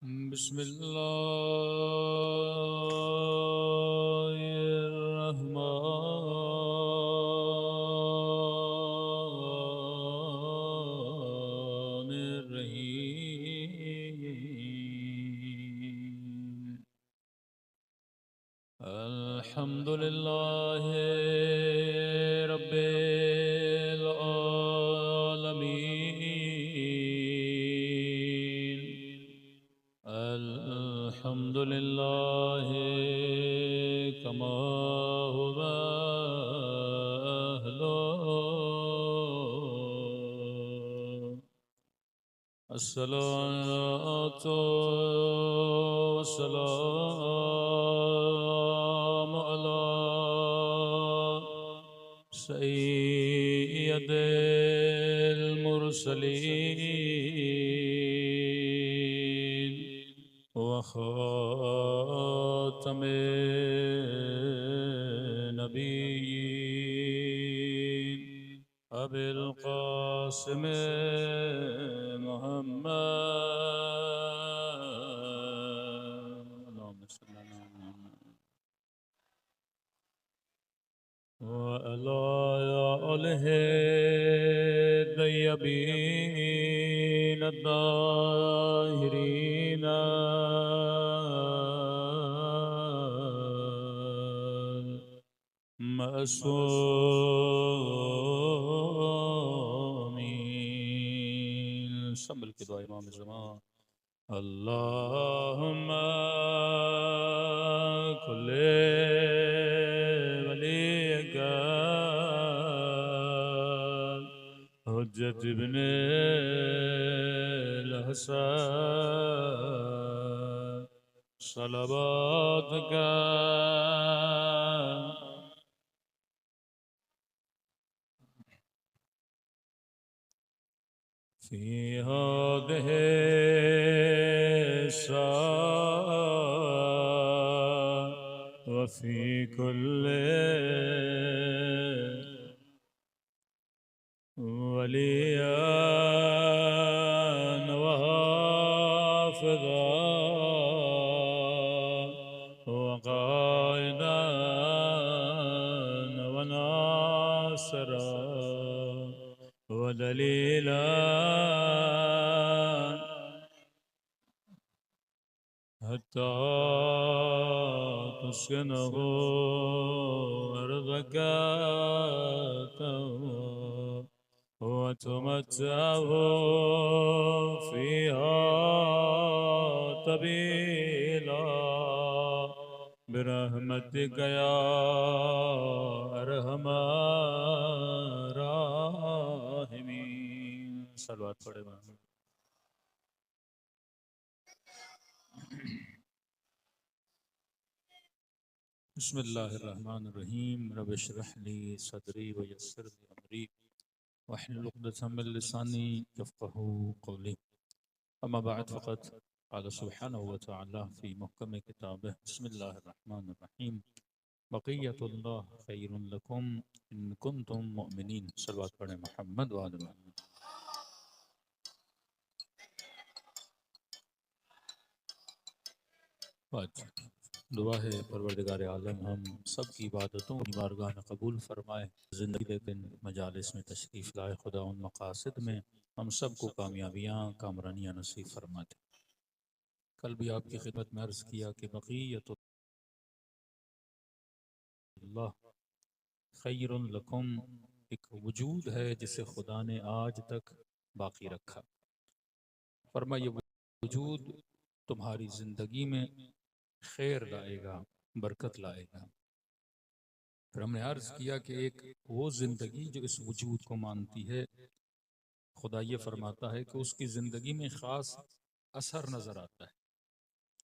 बिस्मिल्लाहिर्रहमानिर्रहीम। अल्हम्दुलिल्लाहि रब्बिल आलमीन। अल्हम्दुलिल्लाहि कमा हुवा अहलुहु। अस्सलातु वस्सलामु अला सय्यिदिल मुरसलीन व खातमिन नबिय्यीन अबिल क़ासिम मुहम्मद व अला आलिहि तय्यबीन अत्ताहिरीन मअसूमीन। सब मिलके दुआ इमाम ज़मान। अल्लाहुम्मा कुल्ले वलियका हुज्जत इब्ने हसन सलवातका फ़ी हादिहि व फ़ी कुल्ले वलियन व हाफ़िज़ा व क़ाइदन व नासिरा व दलीला हत्ता तुस्किनहु अर्ज़का व तुमत्तिअहु फ़ीहा तबीला बिरहमतिक या अरहमर राहिमीन। सलवात पढ़े। बिस्मिल्लाहिर्रहमानिर्रहीम। रब इश्रह ली सदरी व यस्सिर ली अमरी वहलुल उक़दतम मिन लिसानी यफ़क़हू क़ौली। अम्मा बअद फ़क़द क़ाल सुब्हानहु व तआला फ़ी मुहकम किताबिह बिस्मिल्लाहिर्रहमानिर्रहीम। बक़ियतुल्लाह ख़ैरुन लकुम इन कुन्तुम मुअमिनीन। सल्लल्लाहु अलैहि मुहम्मद व आले मोहम्मद। दुआ है परवरदिगार आलम हम सब की इबादतों की बारगाह में कबूल फरमाए। ज़िंदगी लेकिन मजालिस में तशरीफ़ लाए खुदा उन मकासद में हम सब को कामयाबियाँ कामरानियाँ नसीब फरमा दे। कल भी आपकी खिदमत में अर्ज़ किया कि बक़ियतुल्लाह खैरुन लकुम एक वजूद है जिसे खुदा ने आज तक बाकी रखा। फरमा ये वजूद तुम्हारी ज़िंदगी में खैर लाएगा, बरकत लाएगा। फिर हमने अर्ज़ किया कि एक वो ज़िंदगी जो इस वजूद को मानती है, खुदा ये फरमाता है कि उसकी ज़िंदगी में ख़ास असर नज़र आता है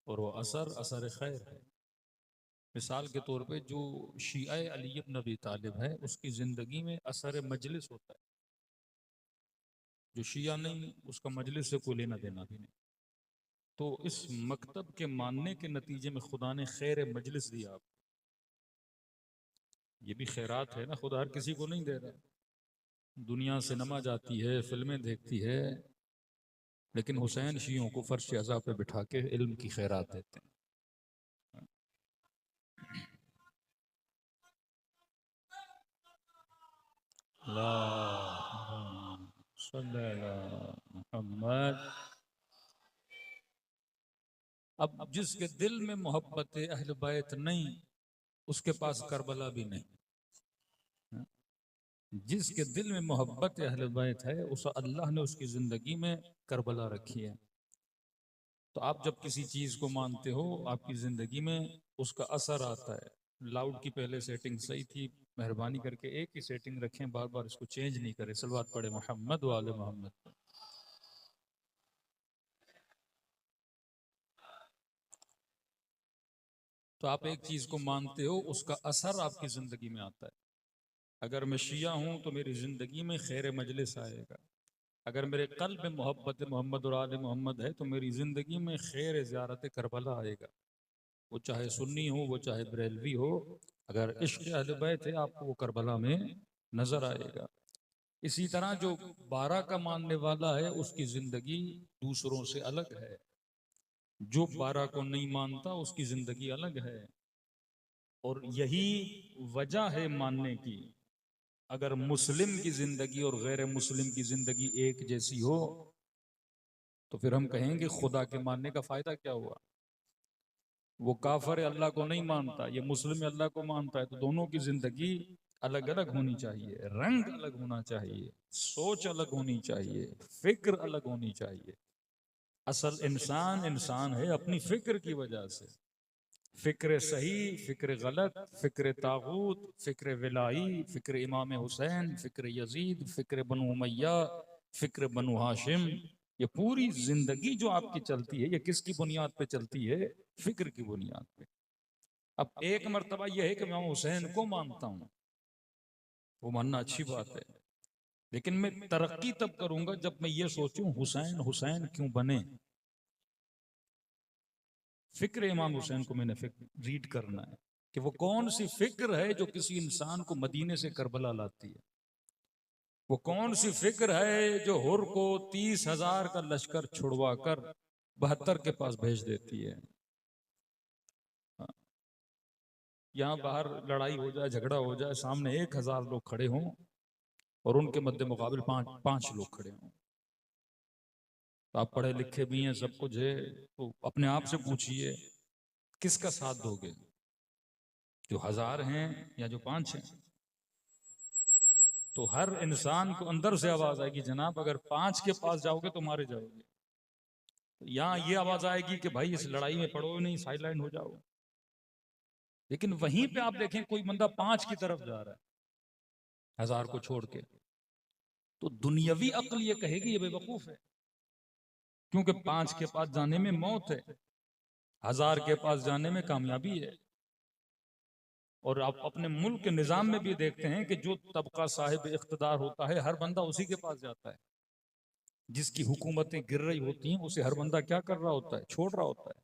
और वो असर असर खैर है। मिसाल के तौर पे जो शिया अली इब्न अबी तालिब है उसकी ज़िंदगी में असर मजलिस होता है। जो शिया नहीं उसका मजलिस से कोई लेना देना भी नहीं। तो इस मकतब के मानने के नतीजे में खुदा ने खैर मजलिस दिया आपको। ये भी खैरात है ना, खुदा हर किसी को नहीं दे रहा। दुनिया सिनेमा जाती है, फिल्में देखती है, लेकिन हुसैन शियों को फर्श अज़ा पे बिठा के इल्म की खैरात देते हैं। अल्लाहुम्मा सल्ली अला मुहम्मद। अब जिसके दिल में मोहब्बत अहल बैत नहीं, उसके पास करबला भी नहीं। जिसके दिल में मोहब्बत अहल बैत है, उस अल्लाह ने उसकी जिंदगी में करबला रखी है। तो आप जब किसी चीज को मानते हो, आपकी जिंदगी में उसका असर आता है। लाउड की पहले सेटिंग सही थी, मेहरबानी करके एक ही सेटिंग रखें, बार बार इसको चेंज नहीं करें। सलवात पढ़े मोहम्मद वाले मोहम्मद। तो आप एक चीज को मानते हो, उसका असर आपकी जिंदगी में आता है। अगर मैं शिया हूं तो मेरी जिंदगी में खैर मजलिस आएगा। अगर मेरे कल्ब में मोहब्बत मोहम्मद और आले मोहम्मद है, तो मेरी जिंदगी में खैर ज़ियारत करबला आएगा। वो चाहे सुन्नी हो, वो चाहे बरेलवी हो, अगर इश्क अहले बैत है, आपको वो करबला में नजर आएगा। इसी तरह जो 12 का मानने वाला है, उसकी जिंदगी दूसरों से अलग है। जो 12 को नहीं मानता, उसकी जिंदगी अलग है। और यही वजह है मानने की। अगर मुस्लिम की जिंदगी और गैर मुस्लिम की जिंदगी एक जैसी हो, तो फिर हम कहेंगे खुदा के मानने का फायदा क्या हुआ। वो काफर अल्लाह को नहीं मानता, ये मुस्लिम अल्लाह को मानता है, तो दोनों की जिंदगी अलग अलग होनी चाहिए, रंग अलग होना चाहिए, सोच अलग होनी चाहिए, फिक्र अलग होनी चाहिए। असल इंसान इंसान है अपनी फिक्र की वजह से। फिक्र सही, फिक्र गलत, फिक्र तागूत, फिक्र विलाई, फिक्र इमाम हुसैन, फिक्र यजीद, फिक्र बनु उमैया, फिक्र बनु हाशिम, ये पूरी जिंदगी जो आपकी चलती है, ये किसकी बुनियाद पे चलती है? फिक्र की बुनियाद पे। अब एक मर्तबा यह है कि मैं हुसैन को मानता हूं, वो मानना अच्छी बात है, लेकिन मैं तरक्की तब करूंगा जब मैं ये सोचूं हुसैन हुसैन क्यों बने। फिक्र इमाम हुसैन को मैंने रीड करना है कि वो कौन सी फिक्र है जो किसी इंसान को मदीने से करबला लाती है। वो कौन सी फिक्र है जो हुर को 30,000 का लश्कर छुड़वा कर 72 के पास भेज देती है। यहाँ बाहर लड़ाई हो जाए, झगड़ा हो जाए, सामने 1,000 लोग खड़े हों और उनके मध्य मुकाबिल पांच लोग खड़े हों। तो आप पढ़े लिखे भी हैं, सब कुछ है, तो अपने आप से पूछिए किसका साथ दोगे, जो 1,000 हैं या जो 5 हैं। तो हर इंसान को अंदर से आवाज आएगी, जनाब अगर 5 के पास जाओगे तो मारे जाओगे। तो यहाँ ये आवाज आएगी कि भाई इस लड़ाई में पड़ो नहीं, साइडलाइन हो जाओ। लेकिन वहीं पे आप देखें कोई बंदा 5 की तरफ जा रहा है 1,000 को छोड़ के, तो दुनियावी अक्ल ये कहेगी ये बेवकूफ है, क्योंकि 5 के पास जाने में मौत है, 1,000 के पास जाने में कामयाबी है। और आप अपने मुल्क के निजाम में भी देखते हैं कि जो तबका साहिब इख्तदार होता है, हर बंदा उसी के पास जाता है। जिसकी हुकूमतें गिर रही होती हैं, उसे हर बंदा क्या कर रहा होता है? छोड़ रहा होता है।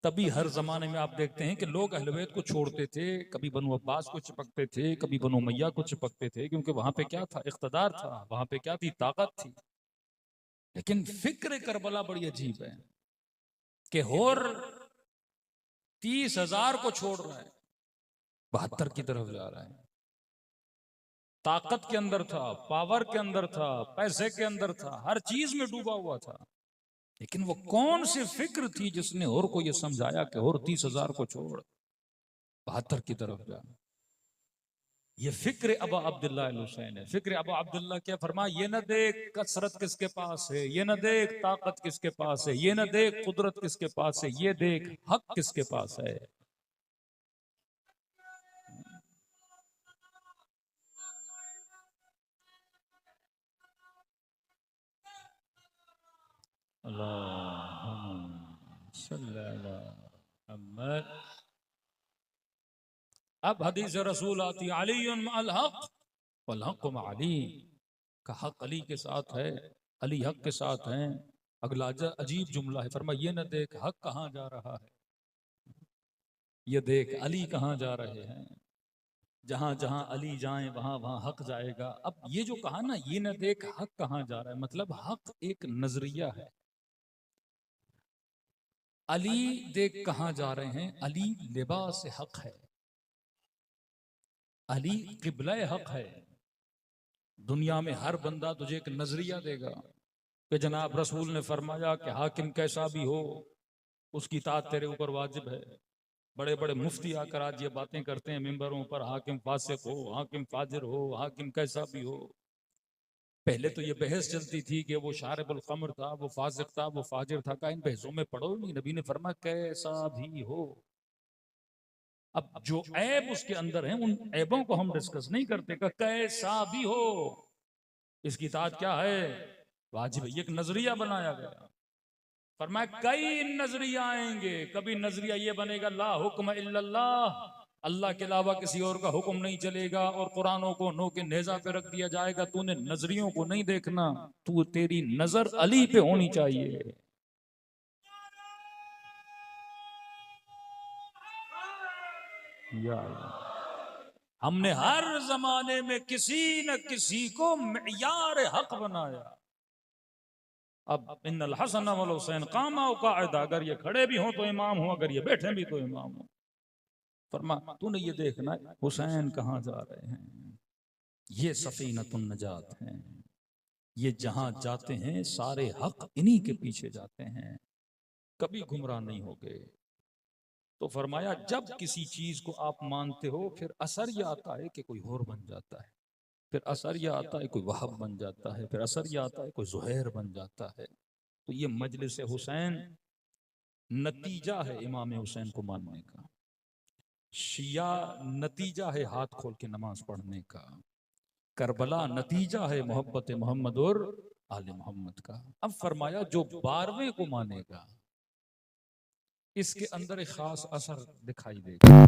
तभी हर जमाने में आप देखते हैं कि लोग अहले बैत को छोड़ते थे, कभी बनु अब्बास को चिपकते थे, कभी बनु उमैया को चिपकते थे, क्योंकि वहां पे क्या था? इख्तदार था, वहां पे क्या थी? ताकत थी। लेकिन फिक्र करबला बड़ी अजीब है कि होर 30,000 को छोड़ रहा है, 72 की तरफ जा रहा है। ताकत के अंदर था, पावर के अंदर था, पैसे के अंदर था, हर चीज में डूबा हुआ था। लेकिन वो कौन सी फिक्र थी जिसने और को ये समझाया कि और 30,000 को छोड़ 72 की तरफ जा? ये फिक्र अबा अब्दुल्लाह अल हुसैन है। फिक्र अबा अब्दुल्लाह क्या फरमा, ये न देख कसरत किसके पास है, ये न देख ताकत किसके पास है, ये न देख कुदरत किसके पास है, ये देख हक किसके पास है। अल्लाहुम्मा सल्ली अला मुहम्मद। अब हदीस रसूल आती, अली अल हक वल हक मा अली, का हक अली के साथ है, अली हक के साथ हैं। अगला अजीब जुमला है, फरमा ये न देख हक कहाँ जा रहा है, ये देख अली कहाँ जा रहे हैं। जहां जहां अली जाए वहां वहां हक जाएगा। अब ये जो कहा ना, ये न देख हक कहां जा रहा है, मतलब हक एक नजरिया है। अली देख कहां जा रहे हैं, अली लिबास हक है, अली किबला हक है। दुनिया में हर बंदा तुझे एक नजरिया देगा कि जनाब रसूल ने फरमाया कि हाकिम कैसा भी हो उसकी तात तेरे ऊपर वाजिब है। बड़े बड़े मुफ्ती आकर आज ये बातें करते हैं मिंबरों पर, हाकिम फासिक हो, हाकिम फाजिर हो, हाकिम कैसा भी हो। पहले तो ये बहस चलती थी कि वो शारिबुल खम्र था, वो फासिक था, वो फाजिर था। का इन बहसों में पढ़ो नहीं, नबी ने फरमाया कैसा भी हो। अब जो ऐब उसके अंदर है उन ऐबों को हम डिस्कस नहीं करते, का कैसा भी हो इसकी तात क्या है, वाजिब है। ये एक नजरिया बनाया गया। फरमाया कई नजरिया आएंगे, कभी नजरिया ये बनेगा ला हुक्म इल्लल्लाह, अल्लाह के अलावा किसी और का हुक्म नहीं चलेगा, और कुरानों को नो के नेजा पे रख दिया जाएगा। तूने नजरियों को नहीं देखना, तू तेरी नजर अली पे होनी चाहिए। या हमने हर जमाने में किसी न किसी को मियार हक बनाया। अब इन्नल हसन वल हुसैन कामा कायदा, अगर ये खड़े भी हों तो इमाम हो, अगर ये बैठे भी तो इमाम हो। फरमा तूने ये देखना हुसैन कहाँ जा रहे हैं, ये सफीनतुन नजात हैं, ये जहां जाते हैं सारे हक इन्हीं के पीछे जाते हैं, कभी गुमराह नहीं हो गए। तो फरमाया जब किसी चीज को आप मानते हो फिर असर यह आता है कि कोई और बन जाता है, फिर असर यह आता है कोई वहब बन जाता है, फिर असर यह आता है कोई जुहैर बन जाता है। तो ये मजलिस हुसैन नतीजा है इमाम हुसैन को मानने का, शिया नतीजा है हाथ खोल के नमाज पढ़ने का, करबला नतीजा है मोहब्बत मोहम्मद और आले मोहम्मद का। अब फरमाया जो 12वें को मानेगा इसके अंदर एक खास असर दिखाई देगा।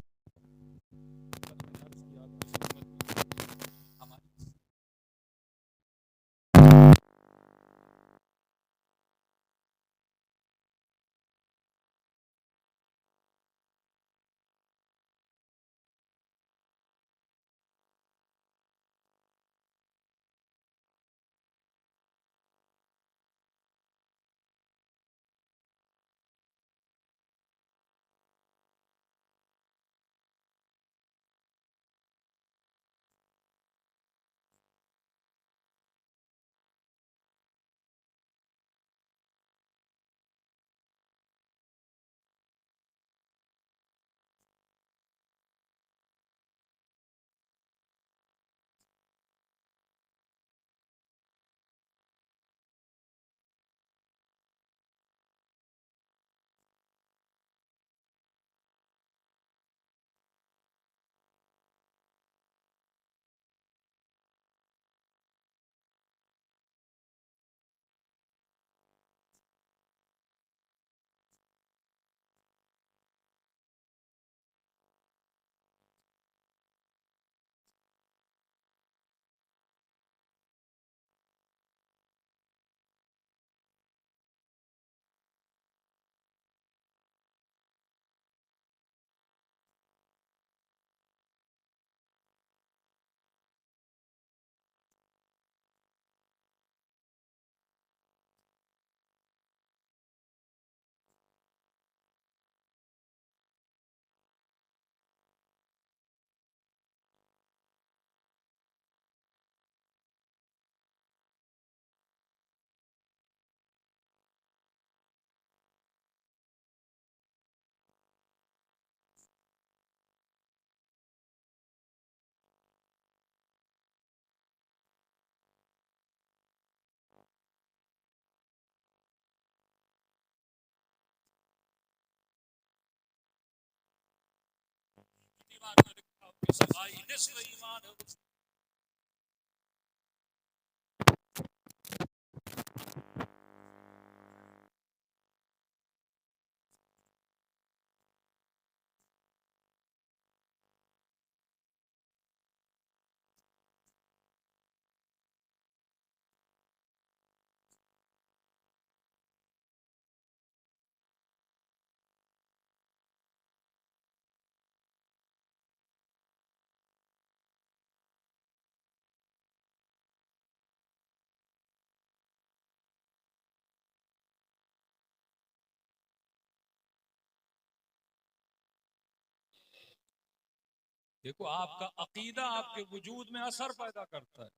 देखो आपका अकीदा आपके वजूद में असर पैदा करता है।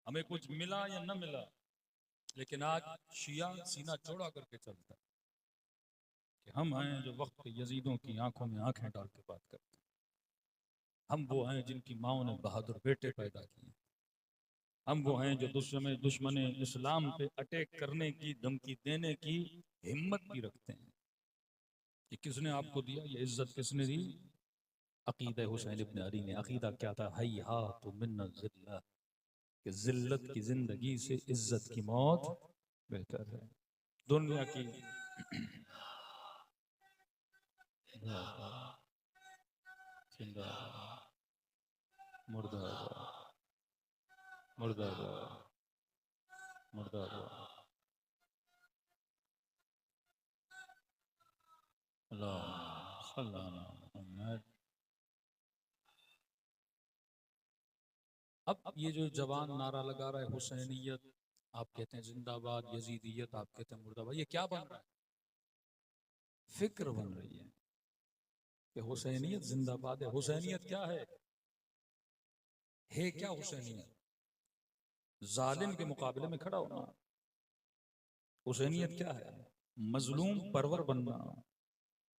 हमें कुछ मिला या न मिला, लेकिन आज शिया सीना चौड़ा करके चलता है कि हम हैं जो वक्त के यजीदों की आंखों में आंखें डाल के बात करते हैं। हम वो हैं जिनकी माओ ने बहादुर बेटे पैदा किए। हम वो हैं जो दुश्मन इस्लाम पे अटैक करने की, धमकी देने की हिम्मत भी रखते हैं। ये किसने आपको दिया? ये इज्जत किसने दी? अकीदा हुसैन इब्न अली ने। अकीदा क्या था? हैहातु मिन ज़िल्ला, कि जिल्लत की जिंदगी से इज्जत की मौत बेहतर है। दुनिया की मुर्दाबाद, मुर्दाबाद, मुर्दाबाद, अल्लाहुम्मा सल्ली अला मुहम्मद। अब ये जो जवान नारा लगा रहा है हुसैनियत, आप कहते हैं जिंदाबाद, यजीदियत आप कहते हैं मुर्दाबाद, ये क्या बन रहा है? फिक्र बन रही है कि हुसैनियत जिंदाबाद है। हुसैनियत क्या है? क्या हुसैनियत? जालिम के मुकाबले में खड़ा होना। हुसैनियत क्या है? मजलूम परवर बनना।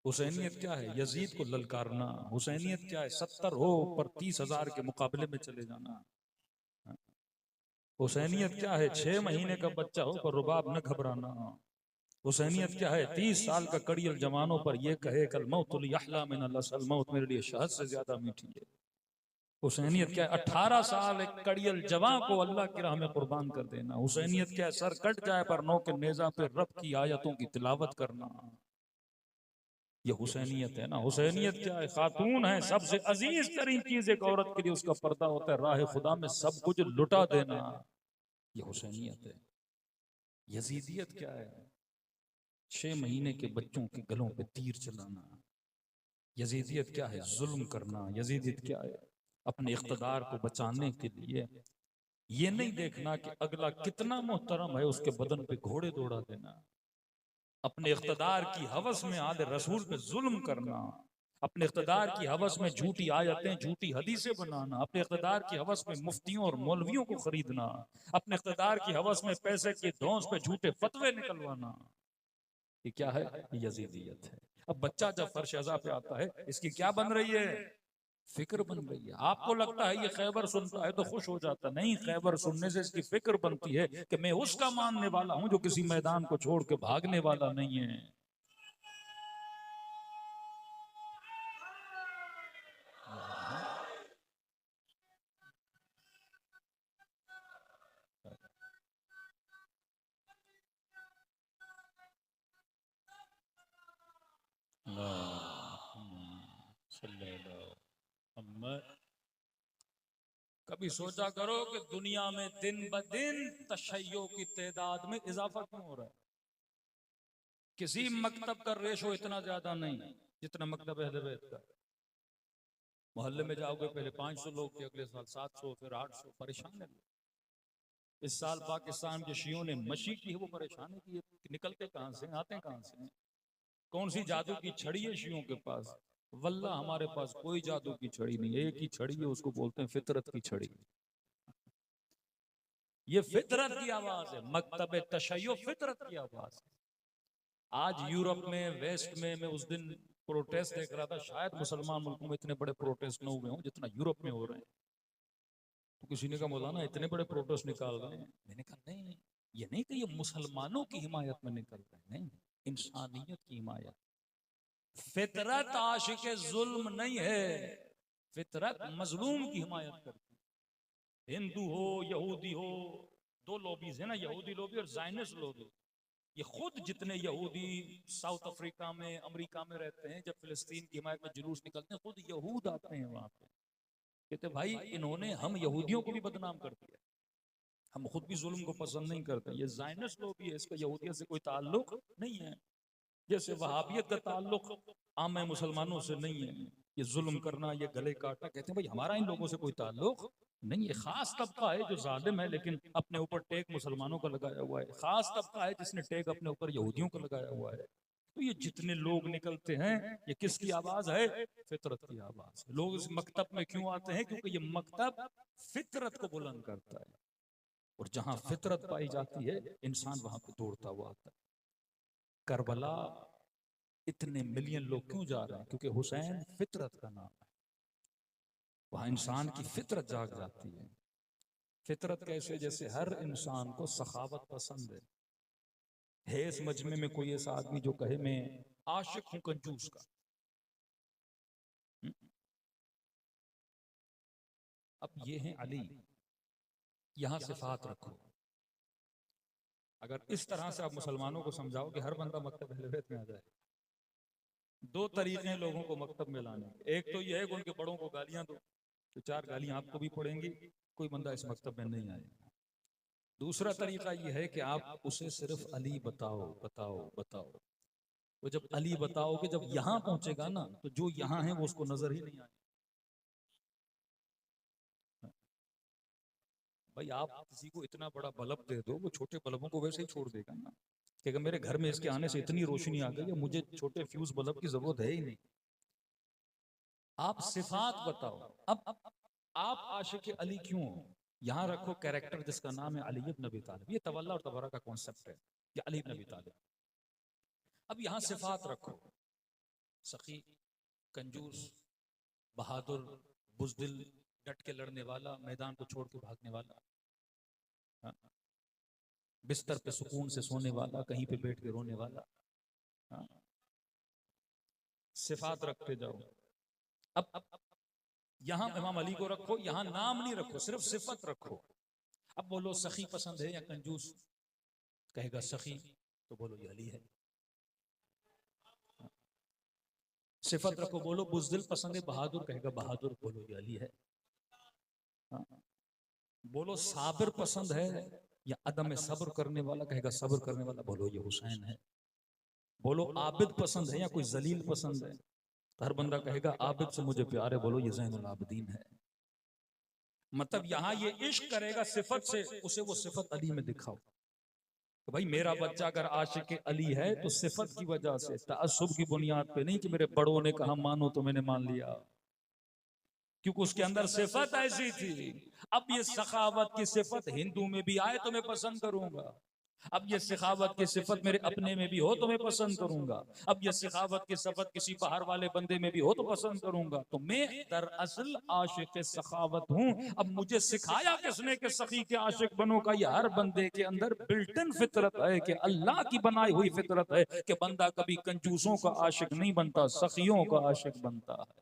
हुसैनियत क्या है? यजीद को ललकारना। हुसैनियत क्या है? 70 हो पर 30,000 के मुकाबले में चले जाना। हुसैनियत क्या है? 6 महीने का बच्चा हो पर रुबाब न घबराना। हुसैनियत क्या है? 30 साल का कड़ियल जवानों पर ये कहे कल मौतुल यहला मिनल असल, मौत मेरे लिए शहद से ज्यादा मीठी है। हुसैनियत क्या है? 18 साल एक कड़ियल जवां को अल्लाह की राह में कुर्बान कर देना। हुसैनियत क्या है? सर कट जाए पर नौ के नेजा पे रब की आयतों की तिलावत करना। ये हुसैनियत है ना। हुसैनियत क्या है? खातून है, सबसे अजीज तरीन चीज एक औरत के लिए उसका पर्दा होता है। राह खुदा में सब कुछ लुटा देना, ये हुसैनियत है। यजीदियत क्या है? 6 महीने के बच्चों के गलों पे तीर चलाना। यजीदियत क्या है? जुल्म करना। यजीदियत क्या है? अपने इख्तदार को बचाने के लिए ये नहीं देखना कि अगला कितना मोहतरम है, उसके बदन पे घोड़े दौड़ा देना। अपने इख्तदार की हवस में आले रसूल पे जुल्म करना। अपने इख्तदार की हवस में झूठी आयतें, झूठी हदीसें बनाना। अपने इख्तदार की हवस में मुफ्तियों और मौलवियों को खरीदना। अपने इख्तदार की हवस में पैसे के धौंस पे झूठे फतवे निकलवाना। ये क्या है? यजीदियत है। अब बच्चा जब फर्श अज़ा पे आता है, इसकी क्या बन रही है? फिक्र बन रही है। आपको लगता है ये खैबर सुनता है तो खुश हो जाता, नहीं। खैबर सुनने से इसकी फिक्र बनती है कि मैं उसका मानने वाला हूं जो किसी मैदान को छोड़ के भागने वाला नहीं है। कभी सोचा करो कि दुनिया में दिन ब दिन तशय्यो की तादाद में इजाफा क्यों हो रहा है? किसी मकतब का रेशो इतना ज्यादा नहीं जितना मकतब अहले बैत का। मोहल्ले में जाओगे, पहले 500 लोग थे, अगले साल 700, फिर 800। परेशान है लोग। इस साल पाकिस्तान के शियों ने मशी की है, वो परेशान है कि ये निकलते कहां से, आते कहां से। कौन सी जादू की छड़ी है शियों के पास? वल्लाह हमारे पास कोई जादू की छड़ी नहीं है। एक ही छड़ी है, उसको बोलते हैं फितरत की छड़ी। ये फितरत की आवाज है। मकतब तशय्यो फितरत की आवाज है। आज यूरोप में, वेस्ट में, मैं उस दिन प्रोटेस्ट देख रहा था। शायद मुसलमान मुल्कों में इतने बड़े प्रोटेस्ट न हुए हों जितना यूरोप में हो रहे हैं। तो किसी ने कहा मौलाना इतने बड़े प्रोटेस्ट निकाल रहे हैं। मैंने कहा नहीं, ये नहीं कि ये मुसलमानों की हिमायत में निकल रहे हैं, नहीं, इंसानियत की हिमायत। फितरत आशिक जुल्म नहीं है, फितरत मजलूम की हिमायत करती है। हिंदू हो, यहूदी हो, दो लॉबीज है ना, यहूदी लॉबी और जायनिस्ट लॉबी। ये खुद जितने यहूदी साउथ अफ्रीका में, अमेरिका में रहते हैं, जब फिलिस्तीन की हिमायत में जुलूस निकलते हैं, खुद यहूद आते हैं वहां पे। कहते भाई इन्होंने हम यहूदियों को भी बदनाम कर दिया, हम खुद भी जुल्म को पसंद नहीं करते। ये जायनिस्ट लॉबी है, इसका यहूदियत से कोई ताल्लुक नहीं है। जैसे वहाबियत का ताल्लुक आम मुसलमानों से नहीं है। ये जुल्म करना, ये गले काटना, कहते हैं भाई हमारा इन लोगों से कोई ताल्लुक नहीं है। खास तबका है जो जालिम है, लेकिन अपने ऊपर टेक मुसलमानों का लगाया हुआ है। खास तबका है जिसने टेक अपने ऊपर यहूदियों का लगाया हुआ है। तो तो ये जितने लोग निकलते हैं ये किसकी आवाज है? फितरत की आवाज। लोग इस मकतब में क्यों आते हैं? क्योंकि ये मकतब फितरत को बुलंद करता है, और जहां फितरत पाई जाती है इंसान वहां पे दौड़ता हुआ आता है। करबला इतने मिलियन लोग क्यों जा रहे हैं? क्योंकि हुसैन फितरत का नाम है। वहां इंसान की फितरत जाग जाती है। फितरत कैसे? जैसे हर इंसान को सखावत पसंद है इस मजमे में कोई ऐसा आदमी जो कहे मैं आशिक हूं कंजूस का? अब ये हैं अली, यहां सिफात रखो। अगर इस तरह से आप मुसलमानों को समझाओ कि हर बंदा मकतब अहले बैत में आ जाए, दो तरीके हैं लोगों को मकतब में लाने के। एक तो यह है कि उनके बड़ों को गालियां दो, तो चार गालियां आपको भी पड़ेंगी, कोई बंदा इस मकतब में नहीं आएगा। दूसरा तरीका यह है कि आप उसे सिर्फ अली बताओ बताओ बताओ। तो जब अली बताओगे, जब यहां पहुंचेगा ना, तो जो यहां है वो उसको नजर ही नहीं आएगा। भाई आप किसी को इतना बड़ा बल्ब दे दो, वो छोटे बल्बों को वैसे ही छोड़ देगा ना, कि अगर मेरे घर में इसके आने से इतनी रोशनी आ गई है, मुझे छोटे फ्यूज बल्ब की जरूरत है ही नहीं। आप सिफात बताओ। अब आप आशिक अली क्यों हो? यहां रखो कैरेक्टर जिसका नाम है अली इब्न अबी तालिब। ये तवल्ला और तबरा का कॉन्सेप्ट है, ये अली इब्न अबी तालिब। अब यहां सिफात रखो, सखी, कंजूस, बहादुर, बुजदिल, डट के लड़ने वाला, मैदान को छोड़ के भागने वाला, हाँ? बिस्तर पे सुकून से सोने वाला, कहीं पे बैठ के रोने वाला, हाँ? सिफात रखते जाओ। अब यहां इमाम अली को रखो, यहां नाम नहीं रखो, सिर्फ सिफत रखो। अब बोलो सखी पसंद है या कंजूस? कहेगा सखी, तो बोलो ये अली है। सिफत रखो, बोलो बुज़दिल पसंद है, बहादुर, कहेगा बहादुर, बोलो ये अली है। बोलो साबिर पसंद है या अदम सब्र करने वाला, कहेगा सब्र करने वाला, बोलो ये हुसैन है। बोलो आबिद पसंद है या कोई जलील पसंद है, तो हर बंदा कहेगा आबिद से मुझे प्यार है, बोलो ये ज़ैनुल आबिदीन है। मतलब यहां ये इश्क करेगा सिफत से, उसे वो सिफत अली में दिखाओ। तो भाई मेरा बच्चा अगर आशिक अली है तो सिफत की वजह से, तअस्सुब की बुनियाद पे नहीं कि मेरे बड़ों ने कहा मानो तो मैंने मान लिया, क्योंकि उसके अंदर सिफत ऐसी थी। अब ये सखावत की सिफत हिंदू में भी आए तो मैं पसंद करूंगा, अब ये सखावत की सिफत मेरे अपने में भी हो तो मैं पसंद करूंगा, अब ये सखावत की सिफत किसी बाहर वाले बंदे में भी हो तो पसंद करूंगा। तो मैं दरअसल आशिक सखावत हूं। अब मुझे सिखाया किसने कि सखी के आशिक बनो का? ये हर बंदे के अंदर बिल्टन फितरत है, कि अल्लाह की बनाई हुई फितरत है कि बंदा कभी कंजूसों का आशिक नहीं बनता, सखियों का आशिक बनता है।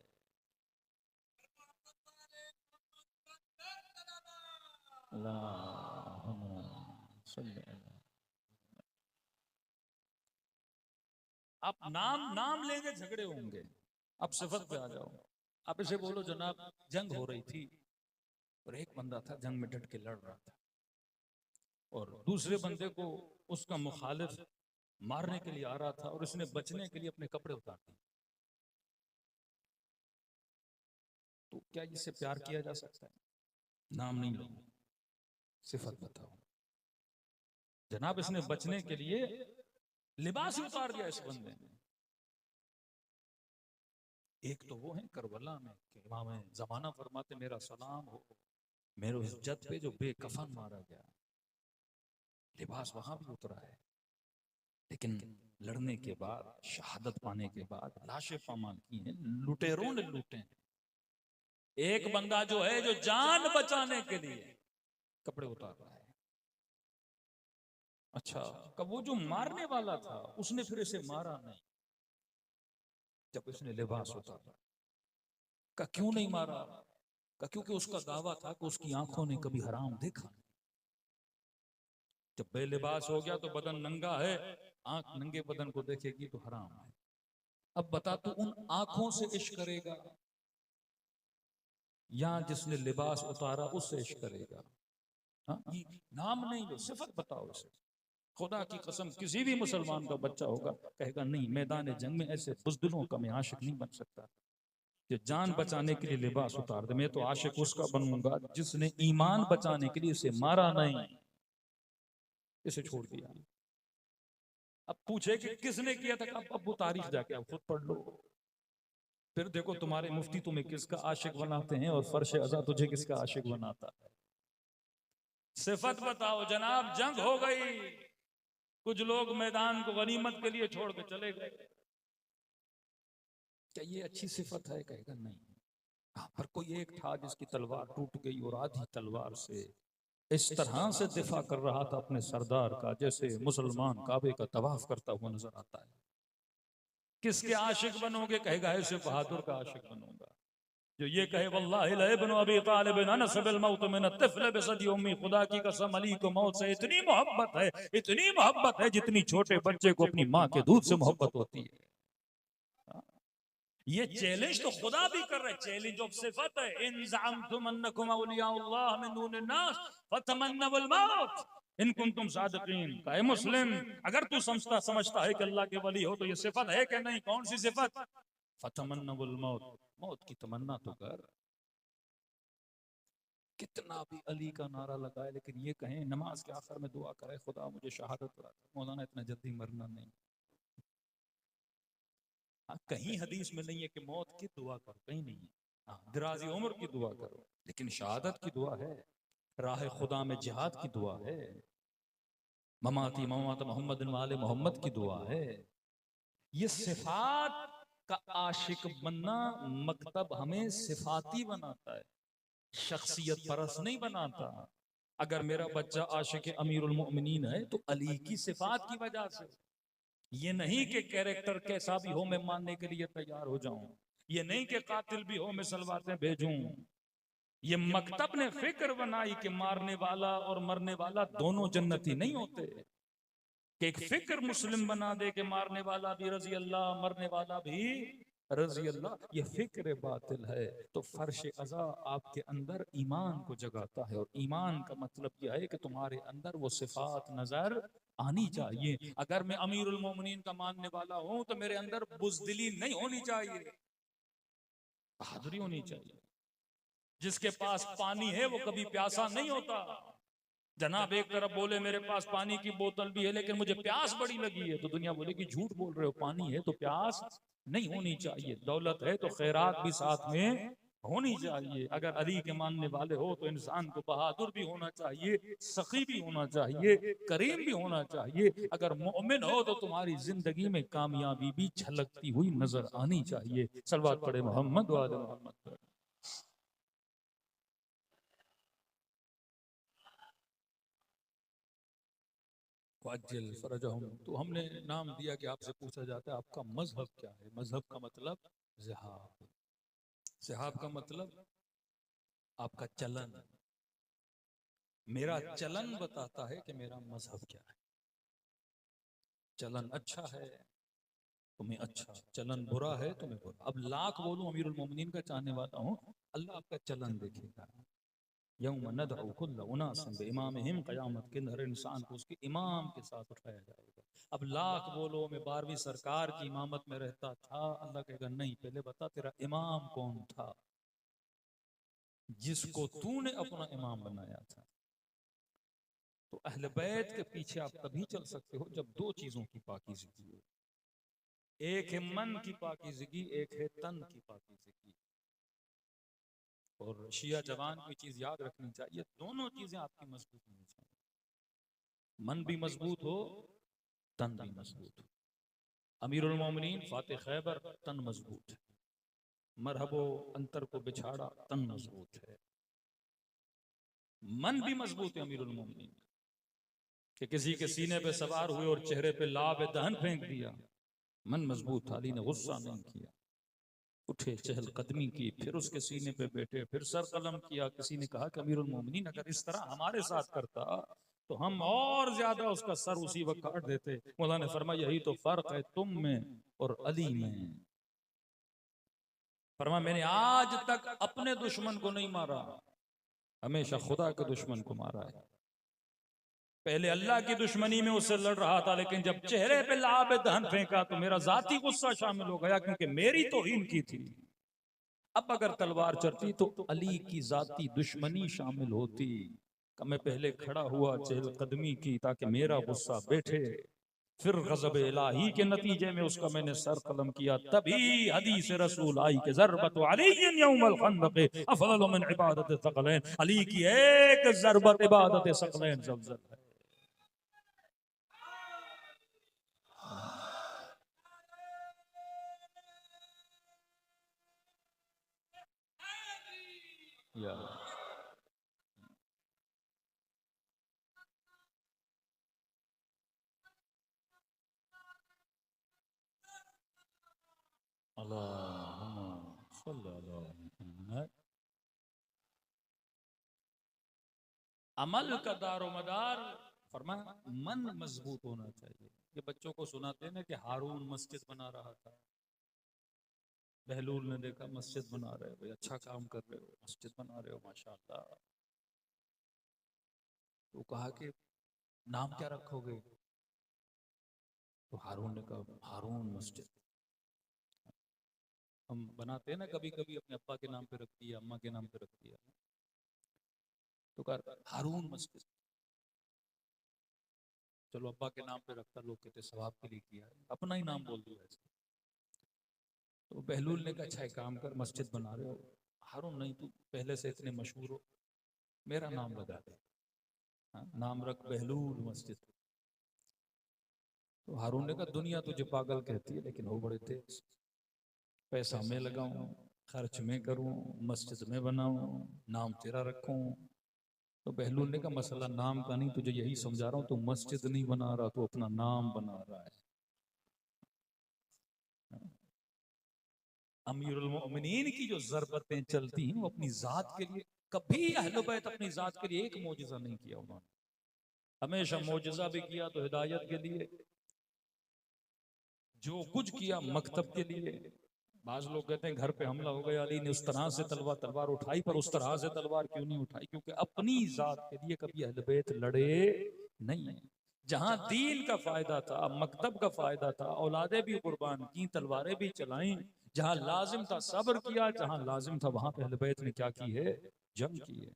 आप नाम नाम लेंगे झगड़े होंगे। अब सिफत पे आ जाओ। आप इसे बोलो जनाब जंग हो रही थी और एक बंदा था जंग में डट के लड़ रहा था, और दूसरे बंदे को उसका मुखालिफ मारने के लिए आ रहा था, और उसने बचने के लिए अपने कपड़े उतार दिए। तो क्या इससे प्यार किया जा सकता है? नाम नहीं लो, सिफत बताओ। जनाब इसने बचने के लिए लिबास ही उतार दिया इस बंदे ने। एक तो वो है करबला में कि इमाम जमाना फरमाते मेरा सलाम हो मेरे उस जद पे जो बेकफन मारा गया। लिबास वहां भी उतरा है, लेकिन लड़ने के बाद, शहादत पाने के बाद लाशें पामाल की हैं, लुटेरों ने लूटे हैं। एक बंदा जो है जो जान बचाने के लिए कपड़े उतार रहा है। अच्छा, कब वो जो मारने वाला था उसने फिर इसे मारा नहीं, जब इसने लिबास उतारा। का क्यों नहीं मारा? का क्योंकि उसका दावा था कि उसकी आंखों ने कभी हराम देखा नहीं। जब बेलिबास हो गया तो बदन नंगा है, आंख नंगे बदन को देखेगी तो हराम है। अब बता तू उन आंखों से इश्क करेगा या जिसने लिबास उतारा उससे इश्क करेगा? हाँ, ये नाम नहीं लो, सिफत बताओ इसे। खुदा की कसम किसी भी मुसलमान का बच्चा होगा कहेगा नहीं, मैदान जंग में ऐसे बुज़दिलों का मैं आशिक नहीं बन सकता कि जान बचाने के लिए लिबास उतार दे। मैं तो आशिक उसका बनूंगा जिसने ईमान बचाने के लिए इसे मारा नहीं, इसे छोड़ दिया। अब पूछे कि किसने किया था, अब वो तारीख जाके आप खुद पढ़ लो, फिर देखो तुम्हारे मुफ्ती तुम्हें किसका आशिक बनाते हैं और फर्श अज़ा तुझे किसका आशिक बनाता है। सिफत बताओ जनाब, जंग हो गई, कुछ लोग मैदान को गनीमत के लिए छोड़ के चले गए, क्या ये अच्छी सिफत है? कहेगा नहीं। पर कोई एक था जिसकी तलवार टूट गई और आधी तलवार से इस तरह से दिफा कर रहा था अपने सरदार का जैसे मुसलमान काबे का तवाफ करता हुआ नजर आता है। किसके आशिक बनोगे? कहेगा ऐसे बहादुर का आशिक बनूंगा जो ये कहे वल्लाहि ला इब्नु अबी तालिब अनस बिल मौत मिन तिफ्ल बिसदी उम्मी, खुदा की कसम अली को मौत से इतनी मोहब्बत है, इतनी मोहब्बत है जितनी छोटे बच्चे को अपनी माँ के दूध से मोहब्बत होती है। ये चैलेंज तो खुदा भी कर रहे, चैलेंज ऑफ सिफत है। इन ज़अमतुम अन्नकुम औलियाउल्लाह मिन दूनिन नास फतमन्नवुल मौत इन कुंतुम सादिकीन। कहे मुस्लिम, अगर तू समझता है कि अल्लाह के वली हो तो ये सिफत है कि नहीं? कौन सी सिफत? फतमन्नवुल मौत, मौत की तमन्ना तो कर। कितना भी अली का नारा लगाए लेकिन ये कहें नमाज के आखिर में दुआ करे खुदा मुझे शहादत करा दे, मौलाना इतना जल्दी मरना नहीं। कहीं हदीस में नहीं है कि मौत की दुआ करो, कहीं नहीं है। दराजी उम्र की दुआ करो, लेकिन शहादत की दुआ है, राह खुदा में जिहाद की दुआ है, ममाती ममात मोहम्मद वाले मोहम्मद की दुआ है। ये सिफात का आशिक बनना मकतब हमें सिफाती बनाता है, शख्सियत परस नहीं बनाता। अगर मेरा बच्चा आशिक अमीरुल मोमिनीन है तो अली की सिफात की वजह से, ये नहीं कि कैरेक्टर कैसा भी हो मैं मानने के लिए तैयार हो जाऊं, ये नहीं कि कातिल भी हो मैं सलवातें भेजूं। ये मकतब ने फिक्र बनाई कि मारने वाला और मरने वाला दोनों जन्नती नहीं होते, कि एक फिक्र मुस्लिम बना दे कि मारने वाला भी रजी अल्लाह, मरने वाला भी रजी अल्लाह। ये फिक्र बातिल है। तो फर्श अज़ा आपके अंदर ईमान को जगाता है, और ईमान का मतलब यह है कि तुम्हारे अंदर वो सिफात नजर आनी चाहिए। अगर मैं अमीरुल मोमिनीन का मानने वाला हूं तो मेरे अंदर बुज़दिली नहीं होनी चाहिए, बहादुरी होनी चाहिए। जिसके पास पानी है वो कभी प्यासा नहीं होता। जनाब एक तरफ बोले मेरे पास पानी की बोतल भी है लेकिन मुझे प्यास बड़ी लगी है, तो दुनिया बोलेगी झूठ बोल रहे हो, पानी है तो प्यास नहीं होनी चाहिए। दौलत है तो खैरात भी साथ में होनी चाहिए। अगर अली के मानने वाले हो तो इंसान को बहादुर भी होना चाहिए, सखी भी होना चाहिए, करीम भी होना चाहिए। अगर मोमिन हो तो तुम्हारी जिंदगी में कामयाबी भी झलकती हुई नजर आनी चाहिए। सलवात पढ़े मोहम्मद वाले मोहम्मद। तो हमने नाम दिया कि आपसे पूछा जाता है आपका मजहब क्या है। मजहब का मतलब जिहाद, जिहाद का मतलब आपका चलन। मेरा चलन बताता है कि मेरा मजहब क्या है। चलन अच्छा है तुम्हें अच्छा, चलन बुरा है तुम्हें बुरा। अब लाख बोलूं अमीरुल मोमिनीन का चाहने वाला हूं, अल्लाह आपका चलन देखेगा। यौम नदउ कुल्ल उनासिन बिइमामिहिम, क़यामत के हर इंसान को उसके इमाम के साथ उठाया जाएगा। अब लाख बोलो मैं 12वीं सरकार की इमामत में रहता था, अल्लाह कहेगा नहीं, पहले बता तेरा इमाम कौन था जिसको तूने अपना इमाम बनाया था। तो अहले बैत के पीछे आप तभी चल सकते हो जब दो चीजों की पाकीज़गी हो। एक है मन की पाकीज़गी, एक है तन की पाकीज़गी। और शिया जवान की चीज याद रखनी चाहिए, दोनों चीजें आपकी मजबूत होनी चाहिए। मन भी मजबूत हो, तन भी मजबूत हो। अमीरुल मोमिनीन फातिह खैबर, तन मजबूत है। मरहबो अंतर को बिछाड़ा, तन मजबूत है। मन भी मजबूत है अमीरुल मोमिनीन कि किसी के सीने पे सवार हुए और चेहरे पे लाब दहन फेंक दिया, मन मजबूत था, अली ने गुस्सा नहीं किया, उठे चहल कदमी की, फिर उसके सीने पे बैठे, फिर सर कलम किया। किसी ने कहा कि अमीरुल मोमिनीन अगर इस तरह हमारे साथ करता तो हम और ज्यादा उसका सर उसी वक्त काट देते। मौलाना ने फरमाया यही तो फर्क है तुम में और अली में। फरमाया मैंने आज तक अपने दुश्मन को नहीं मारा, हमेशा खुदा के दुश्मन को मारा है। पहले अल्लाह की दुश्मनी में उससे लड़ रहा था, लेकिन जब चेहरे पे लाब दहन फेंका तो मेरा जाती गुस्सा शामिल हो गया, क्योंकि मेरी तौहीन की थी। अब अगर तलवार चलती तो अली की जाती दुश्मनी शामिल होती। मैं पहले खड़ा हुआ चहल कदमी की ताकि मेरा गुस्सा बैठे, फिर गज़ब इलाही के नतीजे में उसका मैंने सर कलम किया। तभी हदीस रसूल आई के ज़रबत अलीय्यन यौमल खंदक़ अफ़ज़ल मिन इबादत सकलैन, अली की एक ज़रबत इबादत सकलैन से अफजल है। या अल्लाहुम्मा सल्ली अला मुहम्मद। अमल का दारो मदार फरमाया मन मजबूत होना चाहिए। ये बच्चों को सुनाते हैं ना कि हारून मस्जिद बना रहा था, बहलूल ने देखा मस्जिद बना रहे हो, भाई अच्छा काम कर रहे हो, मस्जिद बना रहे हो माशाअल्लाह। तो कहा कि नाम क्या रखोगे? तो हारून ने कहा हारून मस्जिद। हम बनाते हैं ना कभी कभी, अपने अब्बा के नाम पे रख दिया, अम्मा के नाम पे रख दिया, तो कहा हारून मस्जिद। चलो अब्बा के नाम पे रखता, लोग कहते सवाब के लिए किया है, अपना ही नाम बोल दिया इसको। तो बहलूल ने कहा अच्छा एक काम कर, मस्जिद बना रहे हो, हारून नहीं तू पहले से इतने मशहूर हो, मेरा नाम लगा दे, हाँ, नाम रख बहलूल मस्जिद। तो हारून ने कहा दुनिया तुझे पागल कहती है, लेकिन हो बड़े तेज, पैसा मैं लगाऊं, खर्च मैं करूं, मस्जिद में बनाऊं, नाम तेरा रखूं। तो बहलूल ने कहा मसला नाम का नहीं, तुझे यही समझा रहा हूं, तू मस्जिद नहीं बना रहा, तू अपना नाम बना रहा है। अमीरुल मोमिनीन की जो ज़रबतें चलती हैं वो अपनी जात के लिए, कभी अहले बैत अपनी जात के लिए एक मोजिज़ा नहीं किया उन्होंने, हमेशा मोजिज़ा भी किया तो हिदायत के लिए, जो कुछ किया मकतब के लिए। बाज लोग कहते हैं घर पे हमला हो गया, अली ने उस तरह से तलवार उठाई, पर उस तरह से तलवार क्यों नहीं उठाई? क्योंकि अपनी जात के लिए कभी अहले बैत लड़े नहीं। जहां दीन का फायदा था, मकतब का फायदा था, औलादे भी कुर्बान की, तलवारें भी चलाई, जहां लाजिम था सब्र किया, जहां लाजिम था वहां पे अहले बैत ने क्या की है? जंग की है।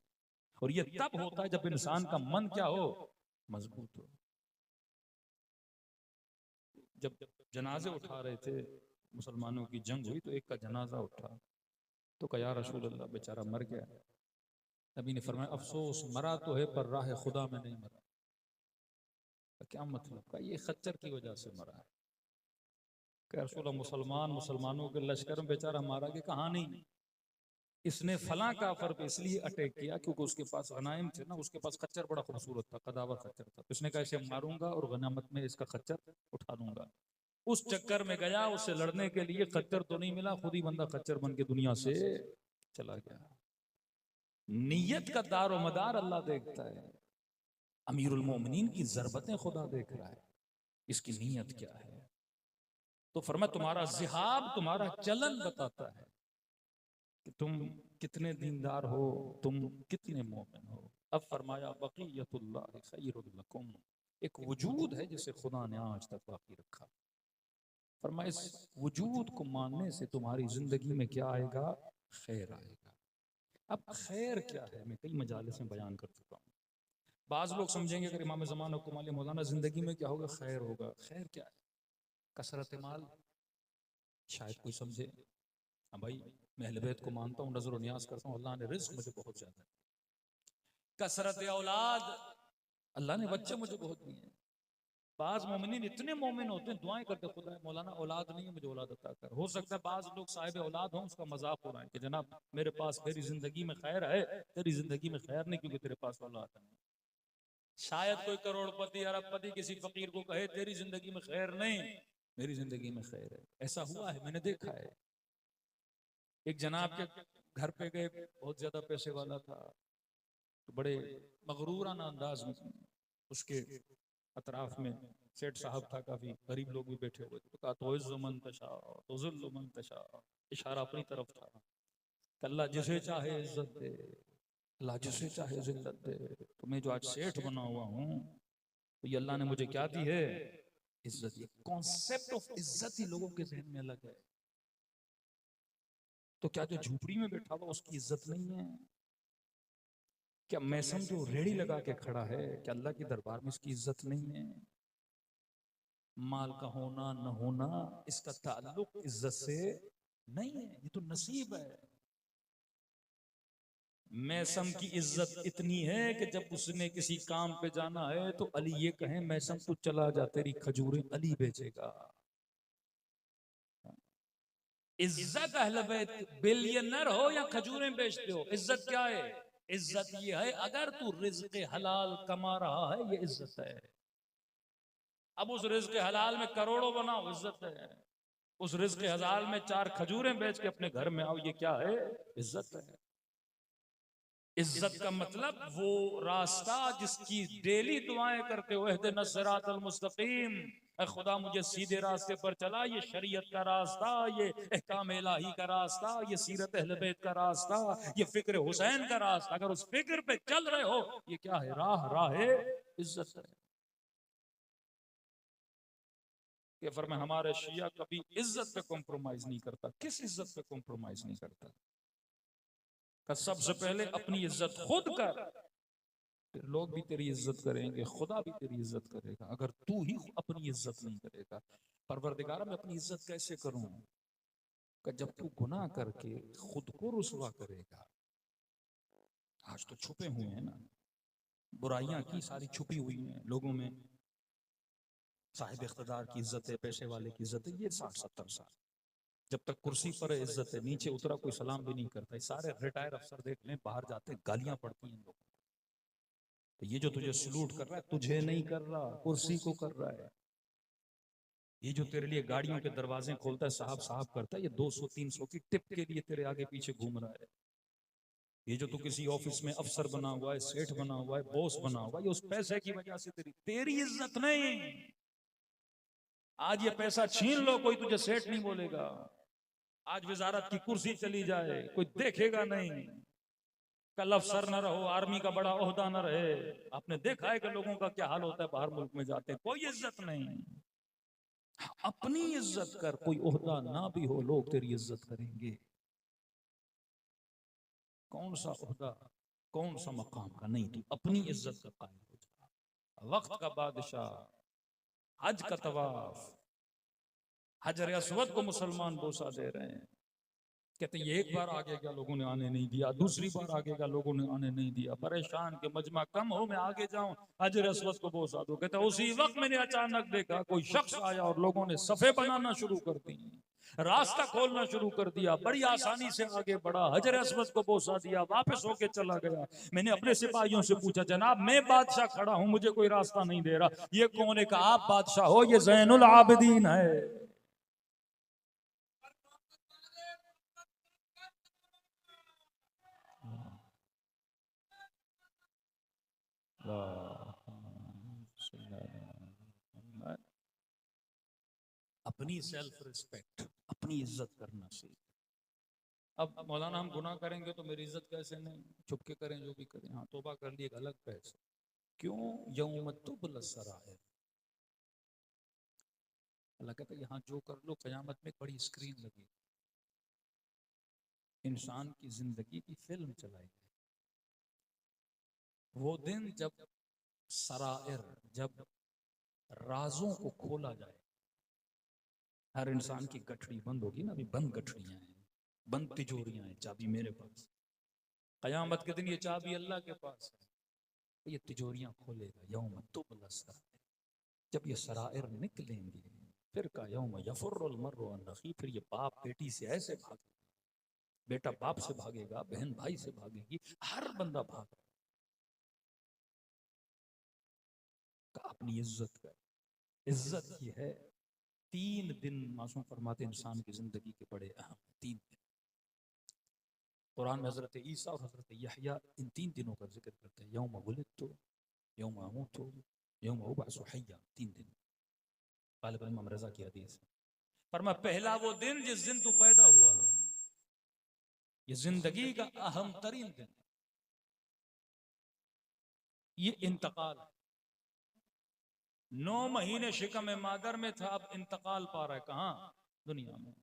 और ये तब होता है जब इंसान का मन क्या हो? मजबूत हो। जब जनाजे उठा रहे थे, मुसलमानों की जंग हुई, तो एक का जनाजा उठा, तो कहा या रसूल अल्लाह बेचारा मर गया। नबी ने फरमाया अफसोस, मरा तो है पर राह खुदा में नहीं मरा। क्या मतलब? का ये खच्चर की वजह से मरा है। क्या रसूल मुसलमान मुसलमानों के लश्कर में बेचारा मारा कि कहा नहीं, इसने फला काफर पे इसलिए अटैक किया क्योंकि उसके पास गनाइम थे ना, उसके पास खच्चर बड़ा खूबसूरत था, कदावर खच्चर था, इसने कहा इसे मारूंगा और गनामत में इसका खच्चर उठा लूंगा। उस चक्कर में गया, उससे लड़ने के लिए, खच्चर तो नहीं मिला, खुद ही बंदा खच्चर बन के दुनिया से चला गया। नीयत का दारो मदार अल्लाह देखता है। अमीरुल मोमिनीन की ज़रबतें खुदा देख रहा है, इसकी नीयत क्या है। तो फरमा तुम्हारा जिहाब, तुम्हारा चलन बताता है कि तुम कितने दीनदार हो, तुम कितने मोमिन हो। अब फरमाया बक़ियतुल्लाह खैरुल लकुम, एक वजूद है जिसे खुदा ने आज तक बाकी रखा। फरमाया इस वजूद को मानने से तुम्हारी जिंदगी में क्या आएगा? खैर आएगा। अब खैर क्या है, मैं कई मजालिस में बयान कर चुका हूँ। बाज लोग समझेंगे अगर इमाम ज़मान को मालूम मौलाना जिंदगी में क्या होगा? खैर होगा। खैर क्या है? कसरत माल, शायद कोई समझे। हाँ भाई, मैं अहले बैत को मानता हूँ, नजर न्याज करता हूँ, अल्लाह ने रिज्क मुझे बहुत ज्यादा है। कसरत औलाद, अल्लाह ने बच्चे मुझे बहुत दिए हैं। बाज मोमिनीन इतने मोमिन होते हैं, दुआएं करते खुदा मौलाना औलाद नहीं है, मुझे औलाद अता कर। हो सकता है बाज लोग साहिब औलाद हों, उसका मजाक हो रहा है कि जनाब मेरे पास तेरी जिंदगी में खैर है, तेरी जिंदगी में खैर नहीं क्योंकि तेरे पास औलाद नहीं। शायद कोई करोड़पति अरबपति किसी फकीर को कहे तेरी जिंदगी में खैर नहीं, मेरी जिंदगी में खैर है। ऐसा हुआ है, मैंने देखा है। एक जनाब के घर पे गए, बहुत ज्यादा पैसे वाला था, तो बड़े मगरूराना अंदाज में उसके अतराफ में सेठ साहब था, काफी गरीब लोग भी बैठे हुए थे, तो कहा तो मन तशा तो जुल्ल मन तशा, इशारा अपनी तरफ था। अल्लाह जिसे चाहे इज्जत दे, अल्लाह जिसे चाहे जिल्लत दे। तो मैं जो आज सेठ बना हुआ हूँ, तो ये अल्लाह ने मुझे क्या दी है? इज्जत। ये कॉन्सेप्ट ऑफ इज्जत ही लोगों के जहन में अलग है। तो क्या जो झूपड़ी में बैठा हुआ उसकी इज्जत नहीं है? क्या मैसम जो रेड़ी लगा के खड़ा है, क्या अल्लाह के दरबार में उसकी इज्जत नहीं है? माल का होना न होना इसका ताल्लुक इज्जत से नहीं है, ये तो नसीब है। मैसम की इज्जत इतनी है कि जब उसने किसी काम पे जाना है तो अली ये कहे मैसम तू चला जा, तेरी खजूरें अली बेचेगा। इज्जत अहले बैत, बिलियनर हो या खजूरें बेचते हो, इज्जत क्या है? इज्जत ये है अगर तू रिज़्क़ हलाल कमा रहा है, ये इज्जत है। अब उस रिज़्क़ हलाल में करोड़ों बनाओ, इज्जत है। उस रिज़्क़ हलाल में 4 खजूरें बेच के अपने घर में आओ, ये क्या है? इज्जत है। इज्जत का मतलब वो रास्ता जिसकी डेली दुआएं करते हो, इहदिना सिरातल मुस्तकीम, ऐ खुदा मुझे सीधे रास्ते पर चला, ये शरीयत का रास्ता, ये अहकाम इलाही का रास्ता, ये सीरत अहले बैत का रास्ता, ये फिक्र हुसैन का रास्ता। अगर उस फिक्र पे चल रहे हो, ये क्या है? राह इज्जत है। कि फरमाए हमारे शिया कभी इज्जत पे कॉम्प्रोमाइज नहीं करता। किस इज्जत पे कॉम्प्रोमाइज नहीं करता? का सबसे पहले अपनी इज्जत खुद कर, फिर लोग भी तेरी इज्जत करेंगे, खुदा भी तेरी इज्जत करेगा। अगर तू ही अपनी इज्जत नहीं करेगा, परवरदिगार मैं अपनी इज्जत कैसे करूं? कि जब तू गुनाह करके खुद को रुसवा करेगा। आज तो छुपे हुए हैं ना, बुराइयां की सारी छुपी हुई हैं लोगों में। साहिब इख्तिदार की इज्जत है, पैसे वाले की इज्जत है, ये 60-70 साल जब तक कुर्सी पर है इज्जत है, नीचे उतरा कोई सलाम भी नहीं करता। सारे रिटायर अफसर देख लें, बाहर जाते गालियां पड़ती हैं लोगों। तो ये जो तुझे सलूट कर रहा है, तुझे नहीं कर रहा, कुर्सी को कर रहा है। ये जो तेरे लिए गाड़ियों के दरवाजे खोलता है, साहब साहब करता है, ये 200-300 की टिप के लिए तेरे आगे पीछे घूम रहा है। ये जो तू किसी ऑफिस में अफसर बना हुआ है, सेठ बना हुआ है, बॉस बना हुआ है, ये उस पैसे की वजह से तेरी इज्जत नहीं। आज ये पैसा छीन लो, कोई तुझे सेठ नहीं बोलेगा। आज वजारत की कुर्सी चली जाए, कोई देखेगा नहीं। कल अफसर न रहो, आर्मी का बड़ा ओहदा न रहे, आपने देखा है कि लोगों का क्या हाल होता है बाहर मुल्क में जाते हैं, कोई इज्जत नहीं। अपनी इज्जत कर, कोई ओहदा ना भी हो, लोग तेरी इज्जत करेंगे। कौन सा ओहदा, कौन सा मकाम का नहीं, तू अपनी इज्जत का कायल हो जा। वक्त का बादशाह, हज का तवाफ, हजर अस्वद को मुसलमान बोसा दे रहे हैं। कहते ये एक बार आगे गया, लोगों ने आने नहीं दिया, दूसरी बार आगे गया, लोगों ने आने नहीं दिया, परेशान के मजमा कम हो, मैं आगे जाऊं, हजर अस्वद को बोसा दो। कहते उसी वक्त मैंने अचानक देखा कोई शख्स आया और लोगों ने सफे बनाना शुरू कर दी, रास्ता खोलना शुरू कर दिया, बड़ी आसानी से आगे बढ़ा, हजर अस्वद को बोसा दिया, वापस होके चला गया। मैंने अपने सिपाहियों से पूछा, जनाब मैं बादशाह खड़ा हूं, मुझे कोई रास्ता नहीं दे रहा, ये कौन है? कहा आप बादशाह हो, ये ज़ैनुल आबिदीन है। अपनी सेल्फ रिस्पेक्ट, अपनी इज्जत करना सीख। अब मौलाना हम गुनाह करेंगे तो मेरी इज्जत कैसे नहीं? छुप के करें जो भी करें, हाँ तौबा कर ली, एक अलग बहस है। क्यों? यौम तुबल सराइर, अल्लाह कहता है यहाँ जो कर लो, क़यामत में बड़ी स्क्रीन लगी, इंसान की जिंदगी की फिल्म चलाई गई। वो दिन जब सराइर, जब राजों को खोला जाए, हर इंसान की गठड़ी बंद होगी ना, अभी बंद गठड़ियां हैं, बंद तिजोरियां हैं, चाबी मेरे पास। कयामत के दिन ये चाबी अल्लाह के पास है, ये तिजोरियां खोलेगा। यौम तुबला सराइर, जब ये सराइर निकलेंगे, फिर का यौम यफुर्रुल मर्रु अन अखी, फिर ये बाप बेटी से ऐसे भागेगा, बेटा बाप से भागेगा, बहन भाई से भागेगी, हर बंदा भाग। अपनी इज्जत कर। इज्जत ये है, 3 दिन मासूम फरमाते इंसान की जिंदगी के बड़े अहम 3 दिन। कुरान में हजरत ईसा और हजरत यहया इन 3 दिनों का जिक्र करते हैं। यौम वुलिदतु, यौम अमूतु, यौम उबअसु हय्या। 3 दिन गालिब इमाम रजा की हदीस। फरमा पहला वो दिन जिस दिन तू पैदा हुआ, ये जिंदगी का अहम तरीन दिन, ये इंतकाल है। 9 महीने शिकम मादर में था, अब इंतकाल पा रहा है कहां? दुनिया में।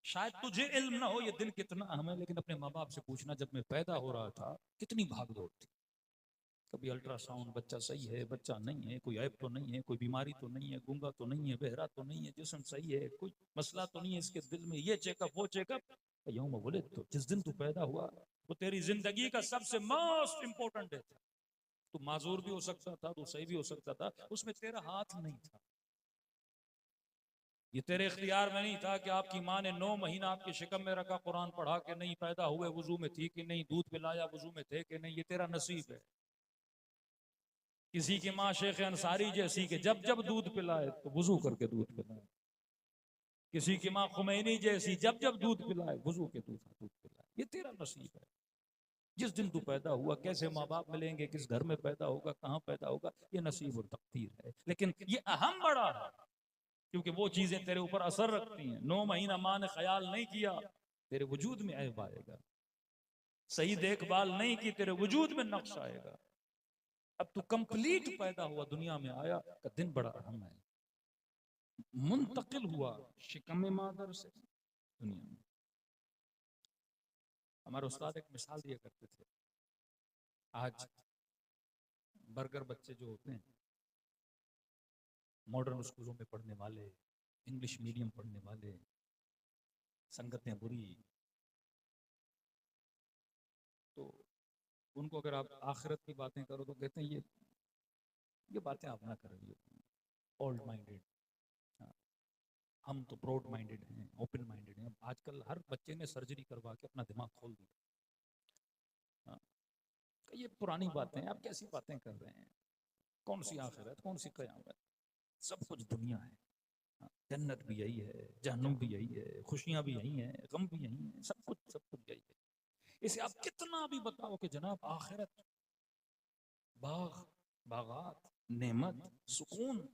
शायद तुझे इल्म ना हो ये दिन कितना अहम है, लेकिन अपने माँ बाप से पूछना, जब मैं पैदा हो रहा था कितनी भागदौड़ थी, कभी अल्ट्रासाउंड, बच्चा सही है, बच्चा नहीं है, कोई ऐप तो नहीं है, कोई बीमारी तो नहीं है, गूंगा तो नहीं है, बहरा तो नहीं है, जिस्म सही है, कोई मसला तो नहीं है इसके दिल में, ये चेकअप वो चेकअप। यूं में बोले तो जिस दिन तू पैदा हुआ वो तेरी जिंदगी का सबसे मोस्ट इंपॉर्टेंट डे था। तू माजूर भी हो सकता था, तू सही भी हो सकता था, उसमें तेरा हाथ नहीं था। ये तेरे इख्तियार में नहीं था कि आपकी माँ ने 9 महीना आपके शिकम में रखा, कुरान पढ़ा के नहीं, पैदा हुए वजू में थी कि नहीं, दूध पिलाया वजू में थे कि नहीं, ये तेरा नसीब है। किसी की माँ शेख अंसारी जैसी के जब जब दूध पिलाए तो वजू करके दूध पिलाए, किसी की माँ खुमैनी जैसी जब जब दूध पिलाए वजू के दूध पिलाए, ये तेरा नसीब है। जिस दिन तू पैदा हुआ, कैसे माँ बाप मिलेंगे, किस घर में पैदा होगा, कहाँ पैदा होगा, ये नसीब और तकदीर है। लेकिन ये अहम बड़ा है क्योंकि वो चीजें तेरे ऊपर असर रखती हैं। 9 महीना माँ ने ख्याल नहीं किया, तेरे वजूद में ऐब आएगा। सही देखभाल नहीं की, तेरे वजूद में नक्श आएगा। अब तू कंप्लीट पैदा हुआ, दुनिया में आया, का दिन बड़ा अहम है। मुंतकिल हुआ शिकम मादर से दुनिया में। हमारे उस्ताद एक मिसाल दिया करते थे, आज बर्गर बच्चे जो होते हैं, मॉडर्न स्कूलों में पढ़ने वाले, इंग्लिश मीडियम पढ़ने वाले, संगतें बुरी, तो उनको अगर आप आखिरत की बातें करो तो कहते हैं ये बातें आप ना करें, ओल्ड माइंडेड। हम तो ब्रॉड माइंडेड हैं, ओपन माइंडेड हैं। आजकल हर बच्चे ने सर्जरी करवा के अपना दिमाग खोल दिया। ये पुरानी बातें हैं, आप कैसी बातें कर रहे हैं, कौन सी आखिरत, कौन सी कयामत, सब कुछ दुनिया है। जन्नत भी यही है, जहन्नुम भी यही है, खुशियां भी यही हैं, गम भी यही है, सब कुछ यही है। इसे आप कितना भी बताओ कि जनाब आखिरत, बाग, बागात, नेमत, सुकून,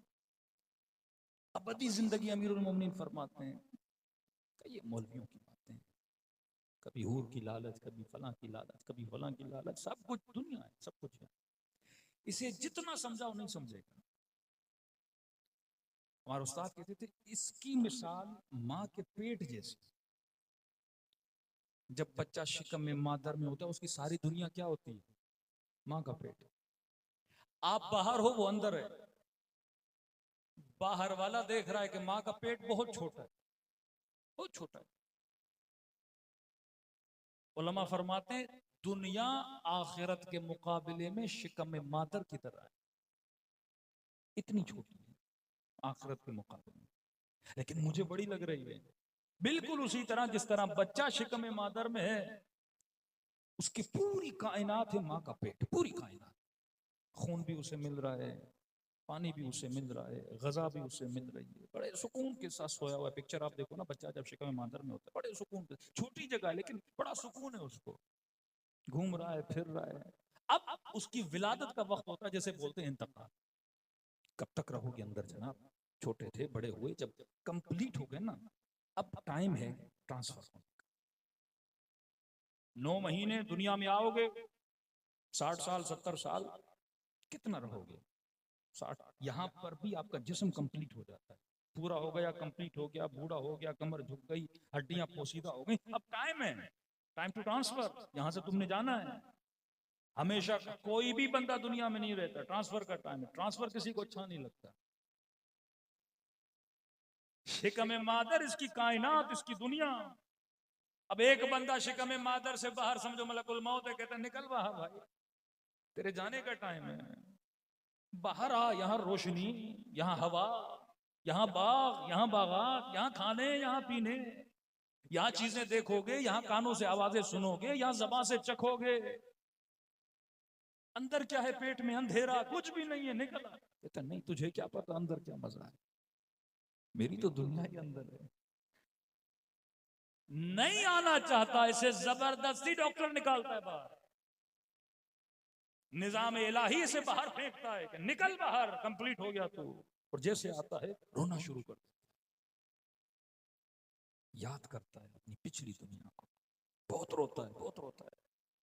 अबदी जिंदगी अमीरुल मोमिनीन फरमाते हैं, ये मौलवियों की बातें, कभी हूर की लालच, कभी फलां की लालच, कभी फलां की लालच, सब कुछ दुनिया है, सब कुछ है। इसे जितना समझाओ नहीं समझेगा। हमारे उस्ताद कहते थे इसकी मिसाल माँ के पेट जैसी। जब बच्चा शिकम में मादर में होता है, उसकी सारी दुनिया क्या होती है, माँ का पेट। आप बाहर हो, वो अंदर है। बाहर वाला देख रहा है कि माँ का पेट बहुत छोटा है, बहुत छोटा है। उलमा फरमाते हैं दुनिया आखिरत के मुकाबले में शिकम में मादर की तरह है, इतनी छोटी है आखिरत के मुकाबले में। लेकिन मुझे बड़ी लग रही है। बिल्कुल उसी तरह जिस तरह बच्चा शिकम मादर में है, उसकी पूरी कायनात है माँ का पेट, पूरी कायनात। खून भी उसे मिल रहा है, पानी भी उसे मिल रहा है, गजा भी उसे मिल रही है, बड़े सुकून के साथ सोया हुआ है। पिक्चर आप देखो ना, बच्चा जब शिकम मादर में होता है, बड़े सुकून के, छोटी जगह है लेकिन बड़ा सुकून है उसको, घूम रहा है, फिर रहा है। अब उसकी विलादत का वक्त होता है, जैसे बोलते हैं इंतकाल। कब तक रहोगे अंदर जनाब, छोटे थे, बड़े हुए, जब कंप्लीट हो गए ना, अब टाइम है ट्रांसफर होने का। 9 महीने दुनिया में आओगे, 60 साल 70 साल, कितना रहोगे, 60। यहाँ पर भी आपका जिस्म कंप्लीट हो जाता है, पूरा हो गया, कंप्लीट हो गया, बूढ़ा हो गया, कमर झुक गई, हड्डियां पोसीदा हो गई। अब टाइम है, टाइम टू ट्रांसफर, यहां से तुमने जाना है हमेशा। कोई भी बंदा दुनिया में नहीं रहता, ट्रांसफर का टाइम है। ट्रांसफर किसी को अच्छा नहीं लगता। शिकम मादर इसकी कायनात, इसकी दुनिया। अब एक बंदा शिकम मादर से बाहर, समझो मलकुल मौत है, कहता निकल बाहर भाई, तेरे जाने का टाइम है, बाहर आ, यहाँ रोशनी, यहाँ हवा, यहाँ बाग, यहाँ बागात, यहाँ खाने, यहाँ पीने, यहाँ चीजें देखोगे, यहाँ कानों से आवाजें सुनोगे, यहाँ ज़बान से चखोगे। अंदर क्या है, पेट में अंधेरा, कुछ भी नहीं है, निकल आ। कहता नहीं, तुझे क्या पता अंदर क्या मजा है, मेरी तो दुनिया ही अंदर है। नहीं आना चाहता, इसे जबरदस्ती डॉक्टर निकालता है बाहर, निजाम इलाही से बाहर फेंकता है कि निकल बाहर, कंप्लीट हो गया तू। और जैसे आता है रोना शुरू कर देता है, याद करता है अपनी पिछली दुनिया को, बहुत रोता है, बहुत रोता है,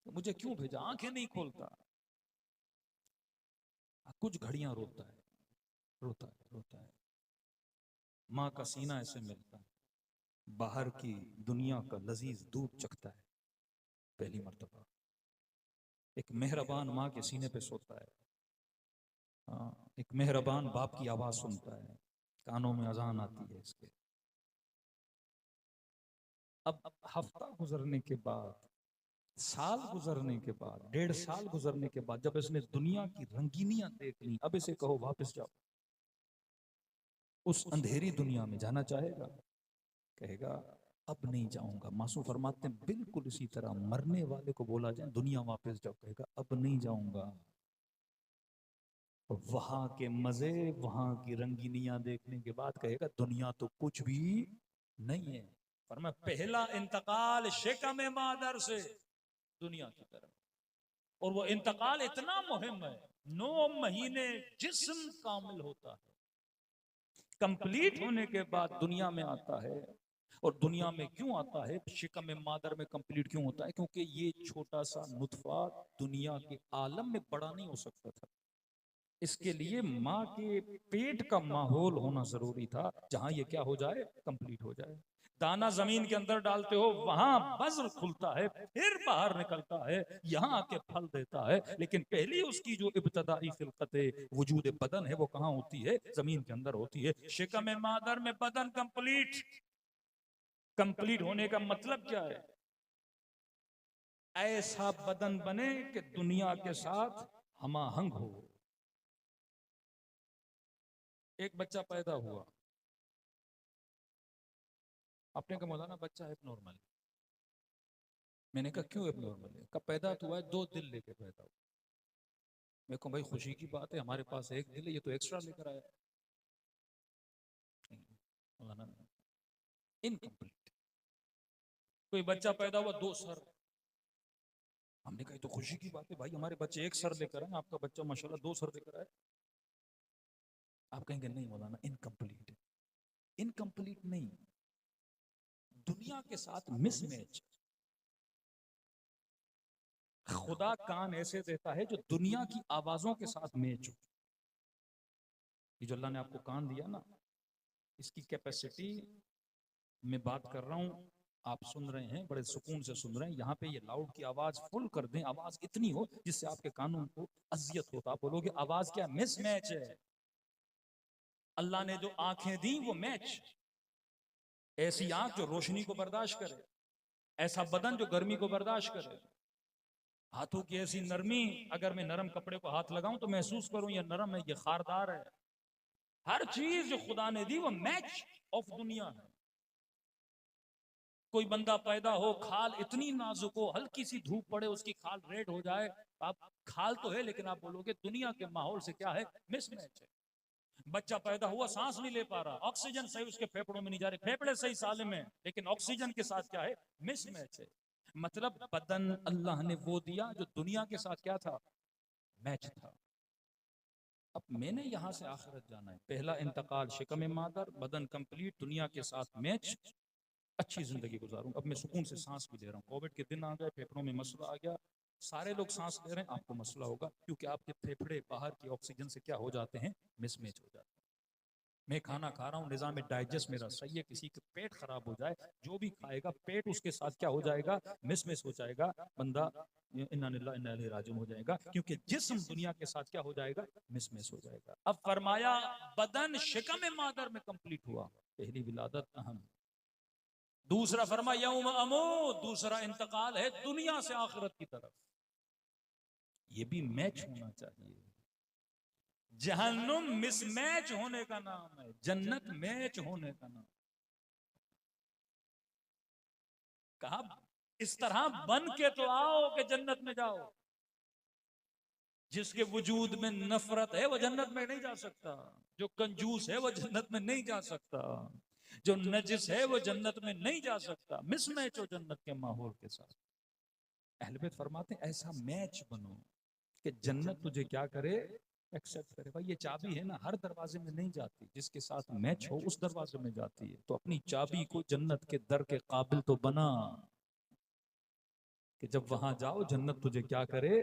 तो मुझे क्यों भेजा, आंखें नहीं खोलता। कुछ घड़ियां रोता है, रोता है, रोता है। माँ का सीना ऐसे मिलता है, बाहर की दुनिया का लजीज दूध चखता है पहली मर्तबा। एक मेहरबान माँ के सीने पे सोता है, हाँ, एक मेहरबान बाप की आवाज सुनता है, कानों में अजान आती है इसके। अब हफ्ता गुजरने के बाद, साल गुजरने के बाद, 1.5 साल गुजरने के बाद, जब इसने दुनिया की रंगीनियां देख ली, अब इसे कहो वापस जाओ, उस अंधेरी दुनिया में जाना चाहेगा? कहेगा अब नहीं जाऊंगा। मासूम फरमाते हैं बिल्कुल इसी तरह मरने वाले को बोला जाए दुनिया वापस जाओ, कहेगा अब नहीं जाऊंगा। वहां के मजे, वहां की रंगीनियां देखने के बाद कहेगा दुनिया तो कुछ भी नहीं है। फरमा पहला इंतकाल शिकम मादर से दुनिया की तरफ, और वो इंतकाल इतना मुहिम है, 9 महीने जिस्म कामिल होता है, कंप्लीट होने के बाद दुनिया में आता है। और दुनिया में क्यों आता है, शिकम मादर में कंप्लीट क्यों होता है? क्योंकि ये छोटा सा नुतफा दुनिया के आलम में बड़ा नहीं हो सकता था। इसके लिए माँ के पेट का माहौल होना जरूरी था, जहां ये क्या हो जाए, कंप्लीट हो जाए। दाना जमीन के अंदर डालते हो, वहां बज़्र खुलता है, फिर बाहर निकलता है, यहाँ आके फल देता है। लेकिन पहली उसकी जो इब्तदाई खिलकत वजूद बदन है, वो कहाँ होती है? जमीन के अंदर होती है। शिकम मादर में बदन कंप्लीट। कंप्लीट होने का मतलब क्या है? ऐसा बदन बने कि दुनिया के साथ हमाहंग हो। एक बच्चा पैदा हुआ, आपने कहा मौलाना बच्चा एबनॉर्मल है। मैंने कहा क्यों एबनॉर्मल है? कब पैदा तो हुआ है 2 दिल लेके पैदा हुआ। मैं कहूँ भाई खुशी की बात है, हमारे पास एक दिल है, ये तो एक्स्ट्रा लेकर आया। मौलाना इनकम्प्लीट। कोई बच्चा पैदा हुआ 2 सर। हमने कहा तो खुशी की बात है भाई, हमारे बच्चे एक सर लेकर आए, आपका बच्चा माशाल्लाह 2 सर लेकर आए। आप कहेंगे नहीं मौलाना इनकम्प्लीट है। इनकम्प्लीट नहीं, दुनिया के साथ मिसमैच। खुदा कान ऐसे देता है जो दुनिया की आवाजों के साथ मैच हो। ये जो अल्लाह ने आपको कान दिया ना, इसकी कैपेसिटी, मैं बात कर रहा हूँ, आप सुन रहे हैं, बड़े सुकून से सुन रहे हैं। यहाँ पे ये लाउड की आवाज फुल कर दें, आवाज इतनी हो जिससे आपके कानों को अजियत होता, आप बोलोगे आवाज क्या मिसमैच है। अल्लाह ने जो आंखें दी वो मैच, ऐसी आंख जो रोशनी को बर्दाश्त करे, ऐसा बदन जो गर्मी को बर्दाश्त करे, हाथों की ऐसी नरमी, अगर मैं नरम कपड़े को हाथ लगाऊं तो महसूस करूं ये नरम है, ये खारदार है। हर चीज जो खुदा ने दी वो मैच ऑफ दुनिया है। कोई बंदा पैदा हो, खाल इतनी नाजुक हो, हल्की सी धूप पड़े उसकी खाल रेड हो जाए, आप खाल तो है लेकिन आप बोलोगे दुनिया के माहौल से क्या है, मिसमैच है। बच्चा पैदा हुआ, सांस नहीं ले पा रहा, ऑक्सीजन सही उसके फेफड़ों में नहीं जा रही, फेफड़े सही साले में, लेकिन ऑक्सीजन के साथ क्या है, मिसमैच है। मतलब बदन अल्लाह ने वो दिया जो दुनिया के साथ क्या था, मैच था। अब मैंने यहां से आखिरत जाना है, पहला इंतकाल शिकम मादर, बदन कंप्लीट, दुनिया के साथ मैच, अच्छी जिंदगी गुजारूं। अब मैं सुकून से सांस भी ले रहा हूँ। कोविड के दिन आ गए, फेफड़ों में मसला आ गया, सारे लोग सांस ले रहे हैं, आपको मसला होगा क्योंकि आपके फेफड़े बाहर की ऑक्सीजन से क्या हो जाते हैं, मिसमैच हो जाते हैं। मैं खाना खा रहा हूँ, निजाम डाइजेस्ट मेरा सही है, किसी का पेट खराब हो जाए, जो भी खाएगा पेट उसके साथ क्या हो जाएगा, मिसमैच हो जाएगा, बंदा इन्ना लिल्लाह इन्ना इलैहि राजिऊन हो जाएगा, क्योंकि जिस्म दुनिया के साथ क्या हो जाएगा, मिसमैच हो जाएगा। अब फरमाया बदन शिकम मादर में कंप्लीट हुआ, पहली विलादत अहम। दूसरा फरमा यौम अमूत, दूसरा इंतकाल है दुनिया से आखिरत की तरफ। ये भी मैच होना चाहिए। जहन्नुम मिसमैच होने का नाम है, जन्नत मैच होने का नाम। कहा इस तरह बन के तो आओ कि जन्नत में जाओ। जिसके वजूद में नफरत है वो जन्नत में नहीं जा सकता, जो कंजूस है वो जन्नत में नहीं जा सकता, जो नजिस है वो जन्नत में नहीं जा सकता। मिसमैच हो जन्नत के माहौल के साथ। अहले बैत फरमाते हैं ऐसा मैच बनो कि जन्नत तुझे क्या करे, एक्सेप्ट करे। भाई ये चाबी है ना, हर दरवाजे में नहीं जाती, जिसके साथ मैच हो उस दरवाजे में जाती है। तो अपनी चाबी को जन्नत के दर के काबिल तो बना कि जब वहां जाओ जन्नत तुझे क्या करे,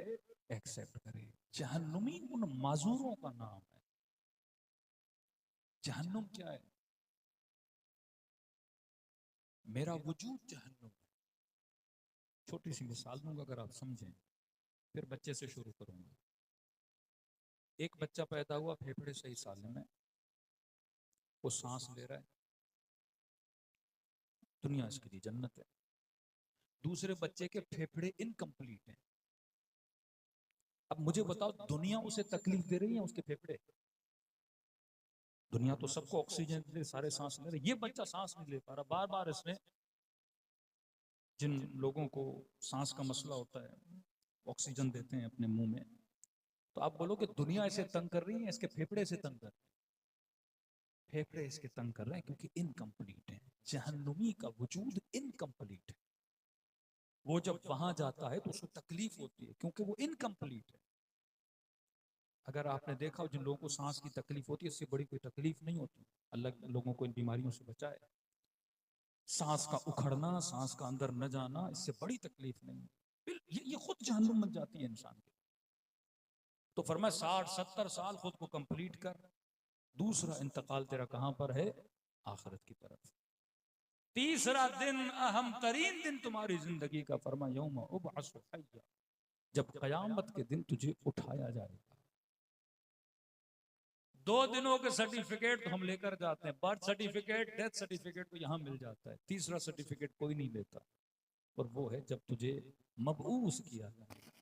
एक्सेप्ट करे। जहन्नुमी उन माजूरों का नाम है। जहन्नुम क्या है? मेरा वजूद जहन्नुम है। छोटी सी मिसाल दूंगा अगर आप समझें, फिर बच्चे से शुरू करूंगा। एक बच्चा पैदा हुआ, फेफड़े सही साले में, वो सांस ले रहा है, दुनिया इसके लिए जन्नत है। दूसरे बच्चे के फेफड़े इनकम्प्लीट हैं। अब मुझे बताओ, दुनिया उसे तकलीफ दे रही है, उसके फेफड़े? दुनिया तो सबको ऑक्सीजन दे, सारे सांस ले रहे, ये बच्चा सांस नहीं ले पा रहा। बार बार इसने, जिन लोगों को सांस का मसला होता है, ऑक्सीजन देते हैं अपने मुंह में, तो आप बोलो कि दुनिया इसे तंग कर रही है, इसके फेफड़े से तंग कर रहे हैं। फेफड़े इसके तंग कर रहे हैं क्योंकि इनकम्प्लीट है। जहन्नुमी का वजूद इनकम्प्लीट है। वो जब वहां जाता है तो उसको तकलीफ होती है क्योंकि वो इनकम्प्लीट है। अगर आपने देखा हो, जिन लोगों को सांस की तकलीफ होती है, इससे बड़ी कोई तकलीफ नहीं होती। अल्लाह लोगों को इन बीमारियों से बचाए। सांस का उखड़ना, सांस का अंदर न जाना, इससे बड़ी तकलीफ नहीं। ये खुद जहन्नुम बन जाती है इंसान की। तो फरमाया 60-70 साल खुद को कंप्लीट कर, दूसरा इंतकाल तेरा कहां पर है? आखिरत की तरफ। तीसरा दिन, अहम तरीन दिन तुम्हारी जिंदगी का, फरमा यौम उबअसु हय्या, जब कयामत के दिन तुझे उठाया जाएगा। 2 दिनों के सर्टिफिकेट तो हम लेकर जाते हैं, बर्थ सर्टिफिकेट, डेथ सर्टिफिकेट तो यहाँ मिल जाता है। तीसरा सर्टिफिकेट कोई नहीं लेता, और वो है जब तुझे मबऊस किया जाएगा।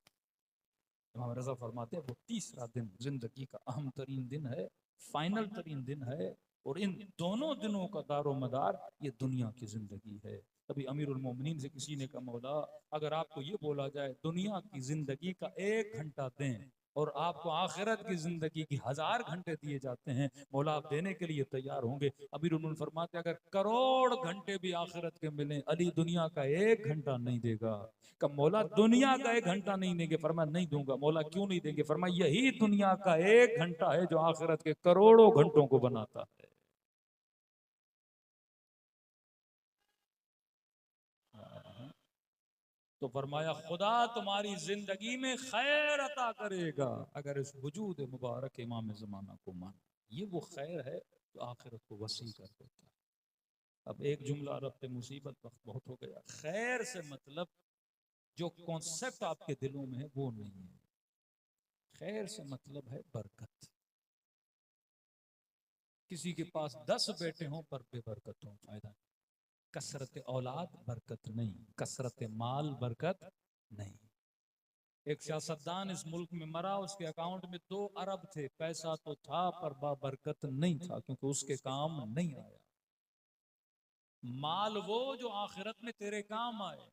इमाम रज़ा फरमाते हैं वो तीसरा दिन जिंदगी का अहम तरीन दिन है, फाइनल तरीन दिन है। और इन दोनों दिनों का दारो मदार ये दुनिया की जिंदगी है। तभी अमीरुल मोमिनीन से किसी ने कहा, मौला अगर आपको ये बोला जाए दुनिया की जिंदगी का 1 घंटा दें और आपको आखिरत की जिंदगी की 1000 घंटे दिए जाते हैं, मौला आप देने के लिए तैयार होंगे? अमीरुल मोमिनीन फरमाते अगर करोड़ घंटे भी आखिरत के मिले, अली दुनिया का 1 घंटा नहीं देगा। कब मौला दुनिया का 1 घंटा नहीं देंगे? फरमाया नहीं दूंगा। मौला क्यों नहीं देंगे? फरमाया यही दुनिया का 1 घंटा है जो आखिरत के करोड़ों घंटों को बनाता है। तो फरमाया खुदा तुम्हारी जिंदगी में खैर अता करेगा अगर इस वजूद मुबारक इमाम ज़माना को माना। ये वो खैर है जो आखिरत को वसी कर देता है। अब एक जुमला रब्ते मुसीबत, वक्त बहुत हो गया। खैर से मतलब जो कॉन्सेप्ट आपके दिलों में है वो नहीं है। खैर से मतलब है बरकत। किसी के पास 10 बेटे हों पर बेबरकत हो, फायदा नहीं। कसरत औलाद बरकत नहीं, कसरत माल बरकत नहीं। एक सियासतदान इस मुल्क में मरा, उसके अकाउंट में 2 अरब थे, पैसा तो था पर बाबरकत नहीं था क्योंकि उसके काम नहीं आया। माल वो जो आखिरत में तेरे काम आए,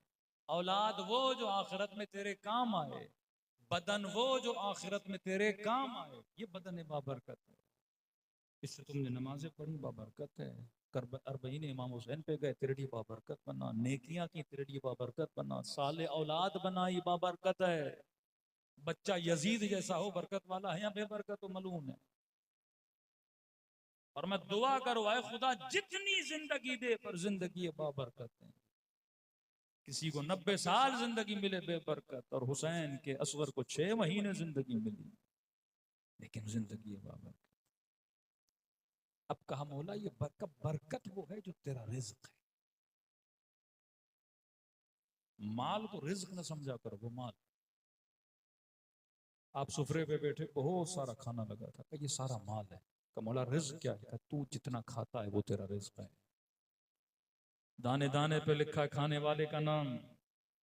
औलाद वो जो आखिरत में तेरे काम आए, बदन वो जो आखिरत में तेरे काम आए, ये बदन बाबरकत है। इससे तुमने नमाजें पढ़ी, बाबरकत है। अरबईन इमाम हुसैन पे गए, तिरड़ी बाबरकत बना। नेकियां की, तिरड़ी बाबरकत बना। साले औलाद बनाई, बाबरकत है। बच्चा यजीद जैसा हो, बरकत वाला है या बेबरकत हो, मलून है। और मैं दुआ करो आए खुदा जितनी जिंदगी दे पर जिंदगी बाबरकत है। किसी को 90 साल जिंदगी मिले बेबरकत, और हुसैन के असगर को 6 महीने जिंदगी मिली, लेकिन जिंदगी बाबरकत। अब कहा मौला ये बरकत, बरकत वो है जो तेरा रिज्क है। माल को रिज्क न समझा करो, वो माल। आप सुफरे पे बैठे, बहुत सारा खाना लगा था, ये सारा माल है। का मौला रिज्क क्या है? तू जितना खाता है वो तेरा रिज्क है। दाने दाने पे लिखा है खाने वाले का नाम,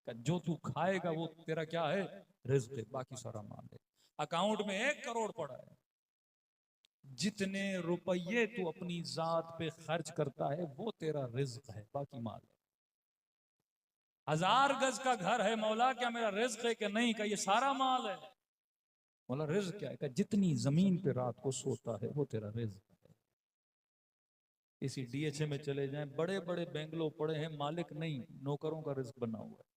का जो तू खाएगा वो तेरा क्या है? रिज्क है। बाकी सारा माल है। अकाउंट में 1 करोड़ पड़ा है, जितने रुपये तू अपनी जात पे खर्च करता है वो तेरा रिज्क है, बाकी माल है। 1000 गज का घर है, मौला क्या मेरा रिज्क है कि नहीं? का ये सारा माल है। मौला रिज्क क्या है? का जितनी जमीन पे रात को सोता है वो तेरा रिज्क है। इसी डीएचए में चले जाएं, बड़े बड़े बेंगलो पड़े हैं, मालिक नहीं, नौकरों का रिज्क बना हुआ है।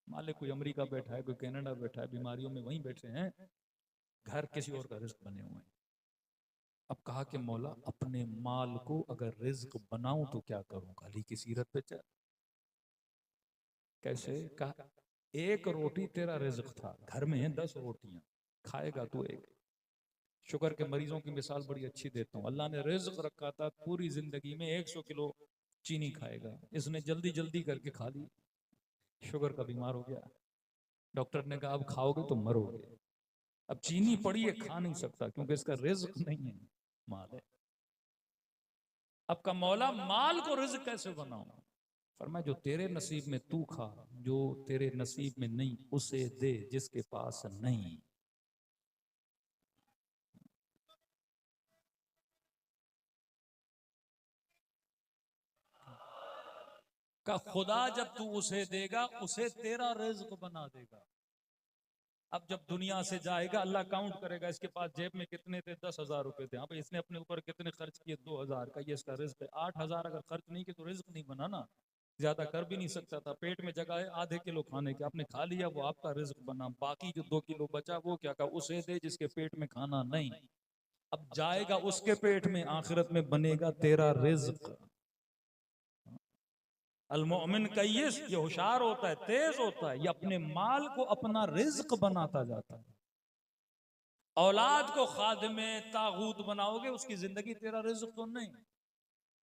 मालिक कोई अमेरिका बैठा है, कोई कनाडा बैठा है, बीमारियों में वहीं बैठे हैं, घर किसी और का रिज्क बने हुए हैं। अब कहा कि मौला अपने माल को अगर रिज्क बनाऊं तो क्या करूं? अली की सीरत पे चल। कैसे? कहा 1 रोटी तेरा रिज्क था, घर में है 10 रोटियां, खाएगा तू एक। शुगर के मरीजों की मिसाल बड़ी अच्छी देता हूँ। अल्लाह ने रिज्क रखा था पूरी जिंदगी में 100 किलो चीनी खाएगा, इसने जल्दी जल्दी करके खा ली, शुगर का बीमार हो गया। डॉक्टर ने कहा अब खाओगे तो मरोगे। अब चीनी पड़ी है, खा नहीं सकता क्योंकि इसका रिज्क नहीं है, माल है। अब का मौला माल को रिज्क कैसे बनाऊं? फरमाया जो तेरे नसीब में तू खा, जो तेरे नसीब में नहीं उसे दे जिसके पास नहीं। का खुदा जब तू उसे देगा उसे तेरा रिज्क बना देगा। अब जब दुनिया से जाएगा अल्लाह काउंट करेगा इसके पास जेब में कितने थे, 10,000 रुपए थे। हाँ भाई इसने अपने ऊपर कितने खर्च किए, 2,000 का, ये इसका रिज्क है। 8,000 अगर खर्च नहीं किए तो रिज्क नहीं बना ना, ज्यादा कर भी नहीं सकता था। पेट में जगह है आधे किलो खाने की, आपने खा लिया वो आपका रिज्क बना। बाकी जो 2 किलो बचा वो क्या कहा, उसे दे जिसके पेट में खाना नहीं। अब जाएगा उसके पेट में, आखिरत में बनेगा तेरा रिज्क। अलमोमिन कय्यिस, ये होशियार होता है, तेज होता है, ये अपने माल को अपना रिज्क बनाता जाता है। औलाद को खादिमे तागूत बनाओगे उसकी जिंदगी तेरा रिज्क तो नहीं।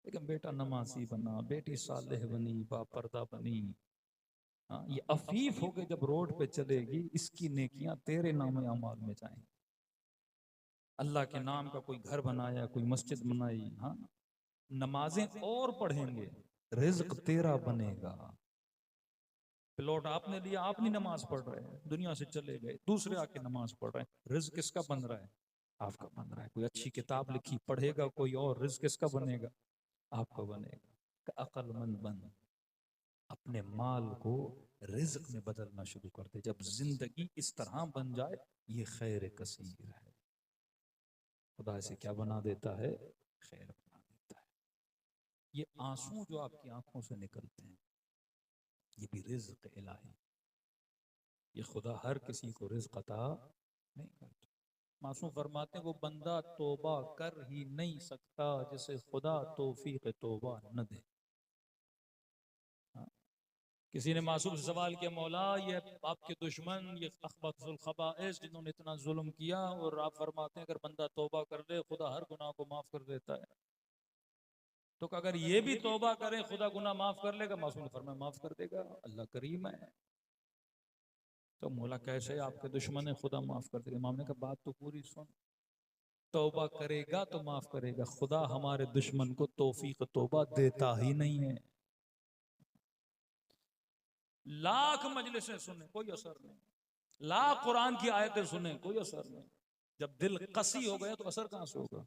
लेकिन बेटा नमाजी बना, बेटी सालेह बनी, बापर्दा बनी, हाँ, ये अफीफ होके जब रोड पे चलेगी इसकी नेकियां तेरे नाम अमाल में जाएंगी। अल्लाह के नाम का कोई घर बनाया, कोई मस्जिद बनाई, हाँ, नमाजें और पढ़ेंगे, रिज्क तेरा बनेगा। प्लॉट आपने लिया, आप नहीं नमाज पढ़ रहे हैं, दुनिया से चले गए, दूसरे आके नमाज पढ़ रहे हैं, रिज्क किसका बन रहा है? आपका बन रहा है। कोई अच्छी किताब लिखी पढ़ेगा कोई और, रिज्क किसका बनेगा? आपका बनेगा। अक्लमंद बन, अपने माल को रिज्क में बदलना शुरू कर दे। जब जिंदगी इस तरह बन जाए ये खैर कसीर है। खुदा से क्या बना देता है? खैर बना देता है। ये आंसू जो आपकी आंखों से निकलते हैं ये भी रिज्क इलाही। ये खुदा हर किसी को रिज्क अता नहीं करता। मासूम फरमाते हैं वो बंदा तौबा कर ही नहीं सकता जिसे खुदा तौफीक तौबा न दे। हाँ। किसी ने मासूम से सवाल किया, मौला ये आपके दुश्मन, ये अखबसुल खबाइस जिन्होंने इतना जुल्म किया, और आप फरमाते हैं अगर बंदा तौबा कर ले खुदा हर गुनाह को माफ कर देता है, तो अगर ये भी तौबा करें खुदा गुनाह माफ कर लेगा? मासूम ने फरमाया माफ कर देगा, अल्लाह करीम है। तो मौला कैसे आपके दुश्मन है खुदा माफ कर देगा? इमाम ने कहा बात तो पूरी सुन, तौबा करेगा तो माफ करेगा, खुदा हमारे दुश्मन को तौफीक तौबा देता ही नहीं है। लाख मजलिसें सुने कोई असर नहीं, लाख कुरान की आयतें सुने कोई असर नहीं। जब दिल कसी हो गया तो असर कहां से होगा?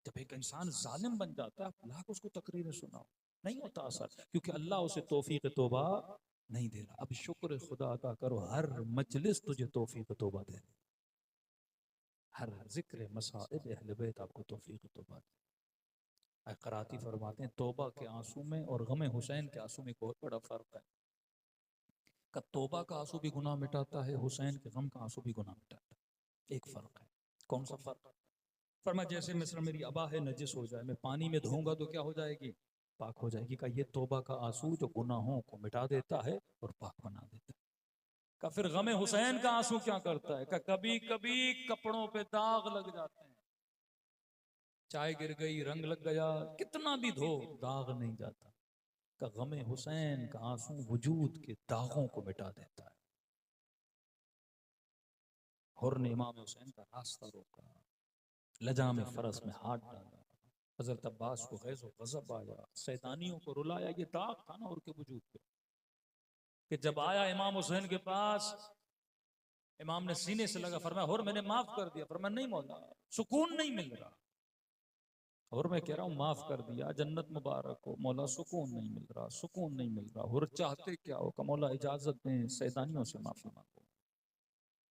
जब एक इंसान जालिम बन जाता है आप लाख उसको तकरीरें सुनाओ, नहीं होता असर, क्योंकि अल्लाह उसे तौफीक तौबा नहीं दे रहा। अब शुक्र खुदा अदा करो, हर मजलिस तुझे तौफीक तौबा दे रही, हर जिक्र मसाइब अहले बैत आपको तौफीक तौबा दे। कराती फरमाते हैं तौबा के आंसू में और गम हुसैन के आंसू में बहुत बड़ा फर्क है। का तौबा का आंसू भी गुनाह मिटाता है, हुसैन के गम का आंसू भी गुनाह मिटाता है। एक फर्क है। कौन सा फर्क? फरमा जैसे मिस्र मेरी अबा है नजिस हो जाए, मैं पानी में धोऊंगा तो क्या हो जाएगी? पाक हो जाएगी। का ये तौबा का आंसू जो गुनाहों को मिटा देता है और पाक बना देता है। का फिर गमे हुसैन का आंसू क्या करता है? का कभी कभी कपड़ों पे दाग लग जाते हैं, चाय गिर गई, रंग लग गया, कितना भी धो दाग नहीं जाता। का गमे हुसैन का आंसू वजूद के दागों को मिटा देता है। हुर ने इमाम हुसैन का रास्ता रोका, लजा में फरस में हाथ डाला, हजरत अब्बास को गैज़ गजब आया, शैतानियों को रुलाया। ये दाग था ना उनके वजूद पे कि जब आया इमाम हुसैन के पास, इमाम ने सीने से लगा, फरमाया हुर मैंने माफ कर दिया। फरमाया नहीं मौला, सुकून नहीं मिल रहा। और मैं कह रहा हूँ माफ कर दिया, जन्नत मुबारक हो। मौला सुकून नहीं मिल रहा, सुकून नहीं मिल रहा। हुर चाहते क्या हो? का मौला इजाजत दें सैदानियों से माफी मांगो,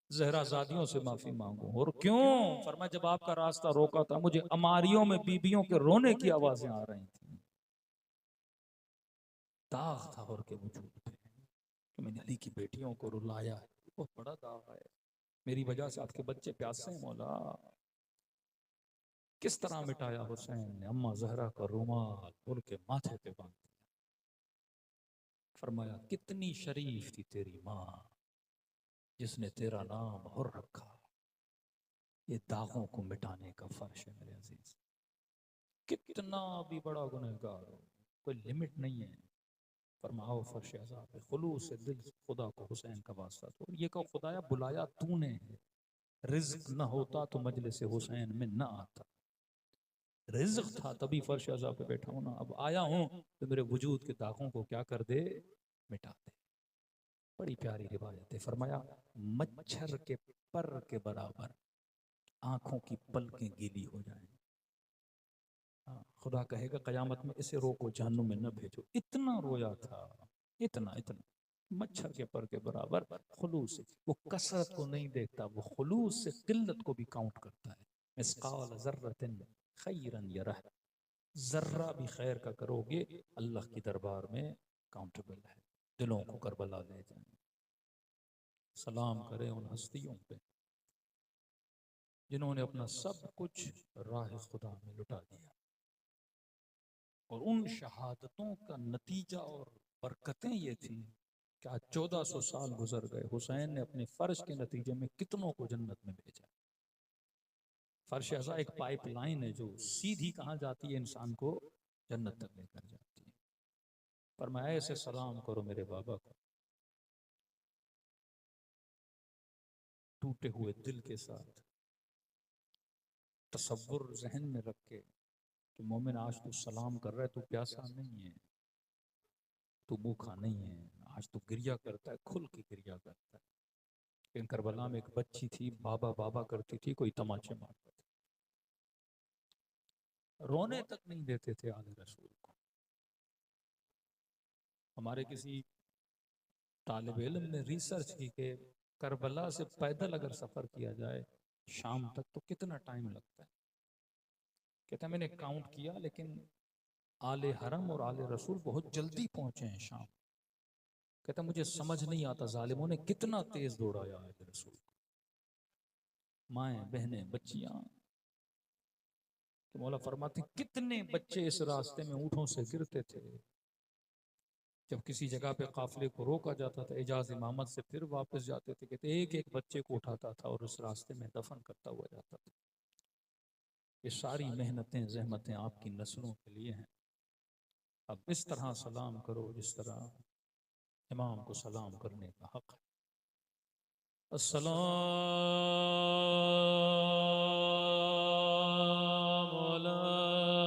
जहराजादियों से माफी मांगो। और क्यों? फरमा जब आपका रास्ता रोका था मुझे अमारियों में बीबियों के रोने की आवाजें आ रही थी। दाग था और के वजूद पे कि मैंने अली की बेटियों को रुलाया है, बहुत बड़ा दाग है। मेरी वजह से आपके बच्चे प्यासे हैं मौला। किस तरह मिटाया हुसैन ने? अम्मा जहरा का रुमाल उनके माथे पे बांध दिया। फरमाया कितनी शरीफ थी तेरी माँ जिसने तेरा नाम हुर रखा। ये दागों को मिटाने का फर्श है मेरे अजीज। कितना भी बड़ा गुनहगार हो, कोई लिमिट नहीं है। फरमाओ फर्श अज़ा पे खुलूस से दिल से खुदा को हुसैन का वास्ता तो ये कहो खुदाया बुलाया तूने है, रिज्क न होता तो मजलिस हुसैन में न आता, रिज्क था तभी फर्श अज़ा पे बैठा हूं ना, अब आया हूं तो मेरे वजूद के दागों को क्या कर दे, मिटा दे। बड़ी प्यारी रिवायत है। फरमाया मच्छर के पर के बराबर आंखों की पलकें गीली हो जाएं। हाँ, खुदा कहेगा कयामत में इसे रोको जहन्नुम में न भेजो, इतना रोया था, इतना इतना मच्छर के पर के बराबर खुलूस से, वो कसरत को नहीं देखता, वो खुलूस से किल्लत को भी काउंट करता है। मिस्काल ज़र्रतिन खैरन यरह, जर्रा भी खैर का करोगे अल्लाह की दरबार में काउंटेबल है। दिलों को करबला ले जाए, सलाम करें उन हस्तियों पे जिन्होंने अपना सब कुछ राह खुदा में लुटा दिया, और उन शहादतों का नतीजा और बरकतें ये थी कि आज 1400 साल गुजर गए, हुसैन ने अपने फर्ज के नतीजे में कितनों को जन्नत में भेजा। फर्श ऐसा एक पाइपलाइन है जो सीधी कहाँ जाती है, इंसान को जन्नत तक लेकर जाती है। पर मैं ऐसे सलाम करो मेरे बाबा को, टूटे हुए दिल के साथ, तसव्वुर जहन में रख के कि मोमिन आज तू सलाम कर रहा है, तू प्यासा नहीं है, तू भूखा नहीं है, आज तू गिरिया करता है, खुल के गिरिया करता है। लेकिन करबला में एक बच्ची थी, बाबा बाबा करती थी, कोई तमाचे मारता था, रोने तक नहीं देते थे आले रसूल को। हमारे किसी तालिब इल्म ने रिसर्च की कि करबला से पैदल अगर सफर किया जाए शाम तक तो कितना टाइम लगता है। कहता मैंने काउंट किया, लेकिन आले हरम और आले रसूल बहुत जल्दी पहुंचे हैं शाम। कहता मुझे समझ नहीं आता जालिमों ने कितना तेज दौड़ाया आले रसूल को। माएँ बहनें बच्चियां, तो मौला फरमाते कितने बच्चे इस रास्ते में ऊँटों से गिरते थे। जब किसी जगह पे काफिले को रोका जाता था, एजाज इमामत से फिर वापस जाते थे, कहते एक एक बच्चे को उठाता था और उस रास्ते में दफन करता हुआ जाता था। ये सारी मेहनतें जहमतें आपकी नस्लों के लिए हैं। अब इस तरह सलाम करो जिस तरह इमाम को सलाम करने का हक है। अस्सलाम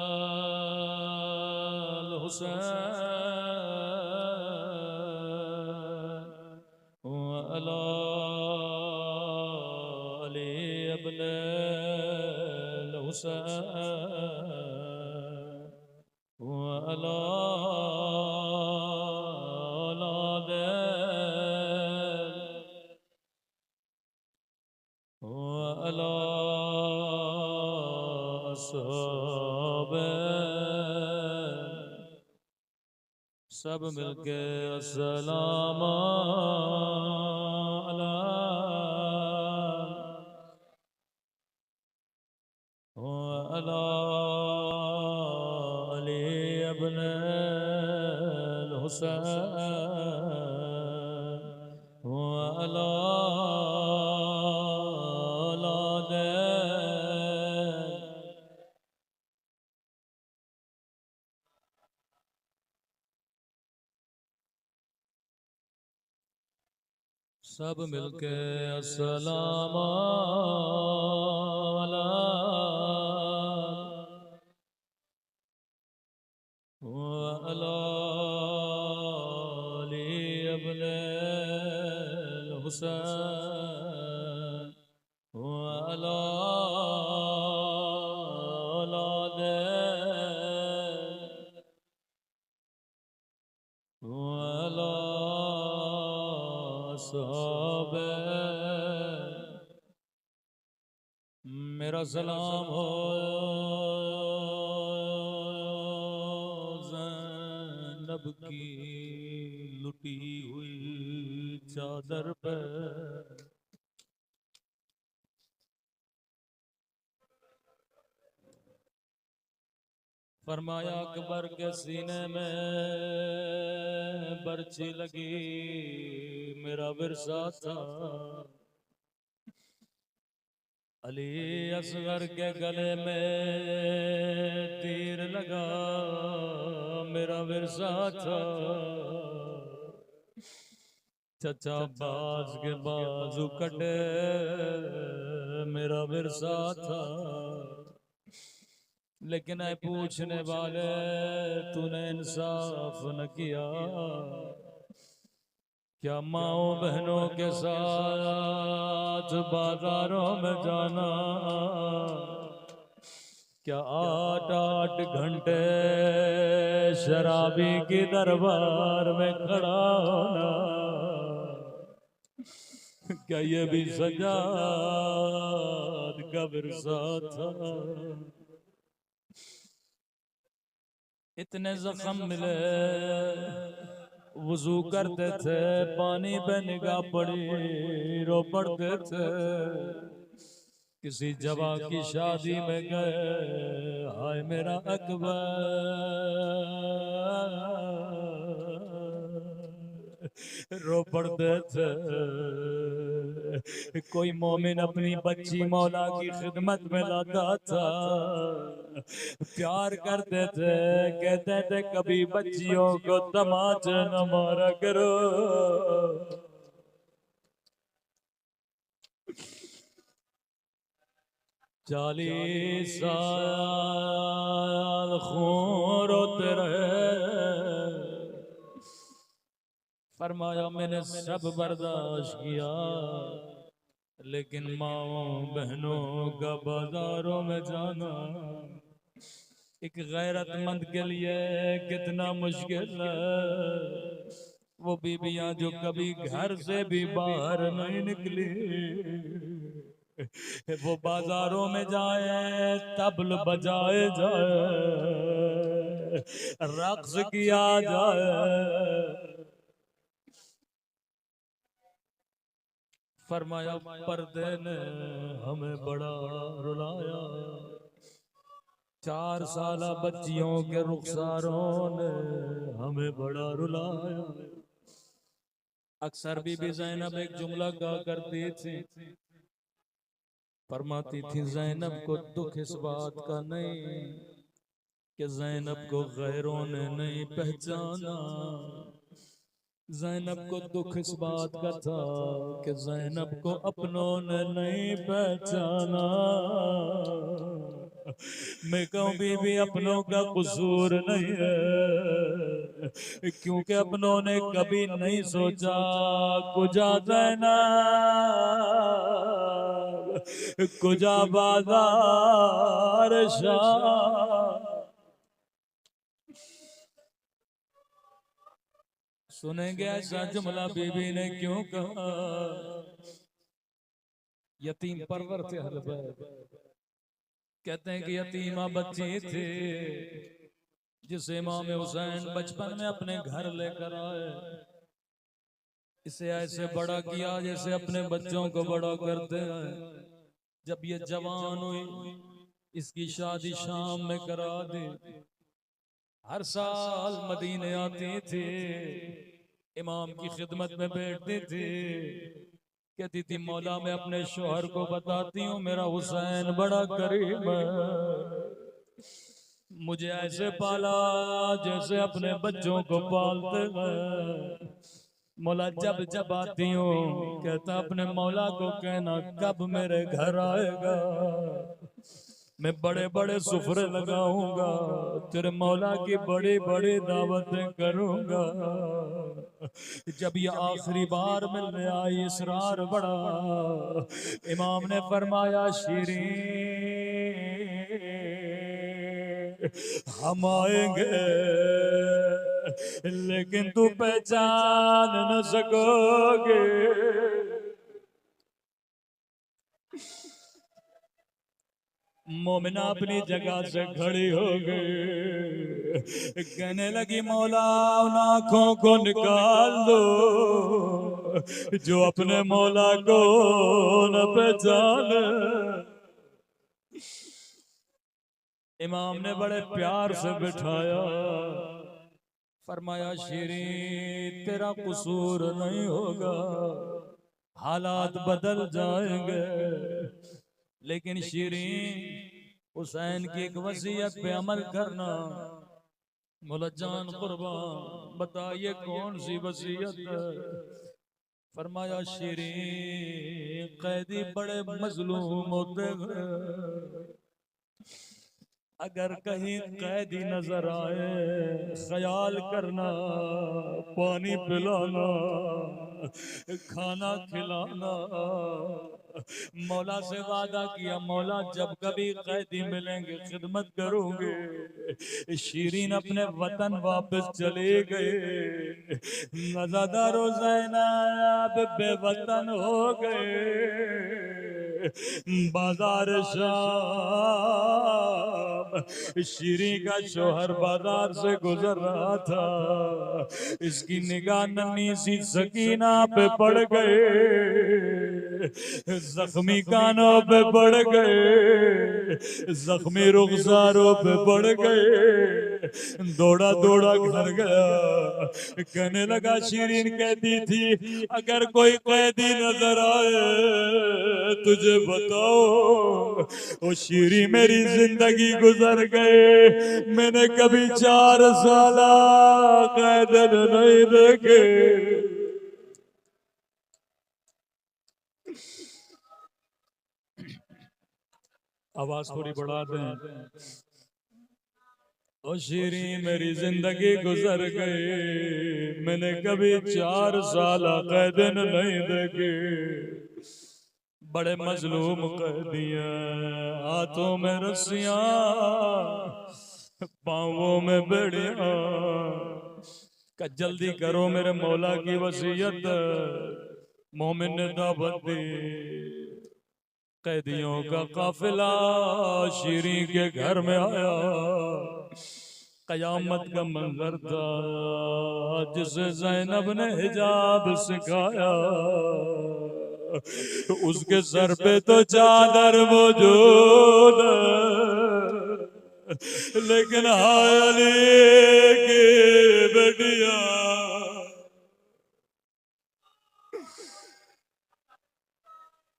अलल हुसैन व अला अली इब्नुल हुसैन व अला सब मिलके अस्सलाम अला अली इब्नुल हुसैन व अला सब मिलके अस्सलाम अला अली इब्नुल हुसैन व अला मेरा सलाम हो ज़ैनब की लुटी हुई चादर पे, फरमाया अकबर के सीने में बर्छी लगी, मेरा विरसा था। अली असगर के गले में तीर लगा, मेरा विरसा था, चचा बाज के बाजू कटे मेरा विरसा था। लेकिन ऐ पूछने वाले तूने इंसाफ न किया, क्या माओ बहनों के साथ बाजारों में जाना, क्या 8-8 घंटे शराबी की दरबार में खड़ा होना, क्या ये भी सजाद का विरसा था। इतने जख्म मिले, वुजू करते थे, पानी पे निगाह पड़ी, रो पड़ते थे। किसी जवा की शादी में गए, हाय मेरा अकबर, रो पड़ते थे। कोई मोमिन अपनी बच्ची मौला की खिदमत में लाता था, प्यार करते थे, कहते थे कभी बच्चियों को तमाचे न मारा करो। 40 साल खून रोते रहे, फरमाया मैंने सब बर्दाश्त किया, लेकिन माओ बहनों का बाजारों में जाना एक गैरतमंद के लिए कितना मुश्किल है। वो बीबियां जो कभी घर से भी बाहर नहीं निकली, वो बाजारों में जाए, तबल बजाए जाए, रक्स किया जाए, फरमाया पर्दे ने हमें बड़ा रुलाया। 4 साला बच्चियों के रुखसारों ने हमें बड़ा रुलाया। अक्सर बीबी ज़ैनब एक जुमला कहा करती थी, फरमाती थी ज़ैनब को दुख इस बात का नहीं कि ज़ैनब को गैरों ने नहीं पहचाना, ज़ैनब को दुख इस बात का था कि ज़ैनब को अपनों ने नहीं पहचाना। मैं कहूँ बीबी अपनों का कसूर नहीं है, क्योंकि अपनों ने कभी नहीं सोचा कुजा ज़ैनब कुजा बाजार शाह। सुनेंगे ऐसा जुमला बीबी ने क्यों कहा, यतीम परवर थे हलबैब। कहते हैं कि यतीमा बच्ची थी जिसे इमाम हुसैन बचपन में अपने घर लेकर आए। इसे ऐसे बड़ा किया जैसे अपने बच्चों को बड़ा करते हैं। जब ये जवान हुई, इसकी शादी शाम में करा दी। हर साल मदीने आती थी, इमाम की खिदमत में बैठती थी, कहती थी मौला मैं अपने शोहर को बताती हूँ मेरा हुसैन बड़ा करीम है, मुझे ऐसे पाला जैसे अपने बच्चों को पालते हैं। मौला जब जब आती हूँ कहता अपने मौला को कहना कब मेरे घर आएगा, मैं बड़े बड़े सुफरे लगाऊंगा, तेरे मौला की बड़ी बड़ी दावतें करूंगा। जब ये आखिरी बार मिलने आई इसरार बड़ा, इमाम ने फरमाया शीरीं हम आएंगे लेकिन तू पहचान न सकोगे। मोमिना अपनी जगह से खड़ी हो गई, कहने लगी मौला उन आँखों को निकाल दो जो अपने मौला को न पहचाने। इमाम ने बड़े प्यार से बिठाया, फरमाया शीरीं तेरा कसूर नहीं होगा, हालात बदल जाएंगे, लेकिन शीरीं हुसैन की एक वसीयत पे अमल करना। मौला जान कुर्बान बताइए कौन सी वसीयत है। फरमाया शीरीं कैदी बड़े मजलूम होते हैं, अगर कहीं कैदी नजर आए ख्याल करना, पानी पिलाना, खाना खिलाना। मौला से वादा किया, मौला जब कभी कैदी मिलेंगे खिदमत करूंगे। शीरीन अपने वतन वापस चले गए, नज़ादारो ज़ैनब बेवतन हो गए। बाजार शाम, शीरी का शोहर बाजार से गुजर रहा था, इसकी निगाह नन्ही सी सकीना पे पड़ गए, जख्मी कानों पे पड़ गए, जख्मी रुखसारों पे पड़ गए। दौड़ा दौड़ा घर गया, कहने लगा शीरीन कहती थी अगर कोई कैदी नजर आए तुझे बताओ। ओ शीरी मेरी जिंदगी गुजर गए, मैंने कभी 4 साल कैद नहीं देखे। आवाज थोड़ी बढ़ा दें। ओ शीरी मेरी जिंदगी गुजर गई, मैंने कभी 4 साल कैद नहीं देखे। बड़े मजलूम कैदी हैं, हाथों में रस्सियां, पांवों में बेड़ियां। का जल्दी करो मेरे मौला की वसीयत। मोमिन ने दावत दी, कैदियों का काफिला शीरी के घर में आया। कयामत का मंजर था जिसे ज़ैनब ने हिजाब सिखाया। उसके सर पे तो चादर मौजूद, लेकिन हाय अली की बेटिया।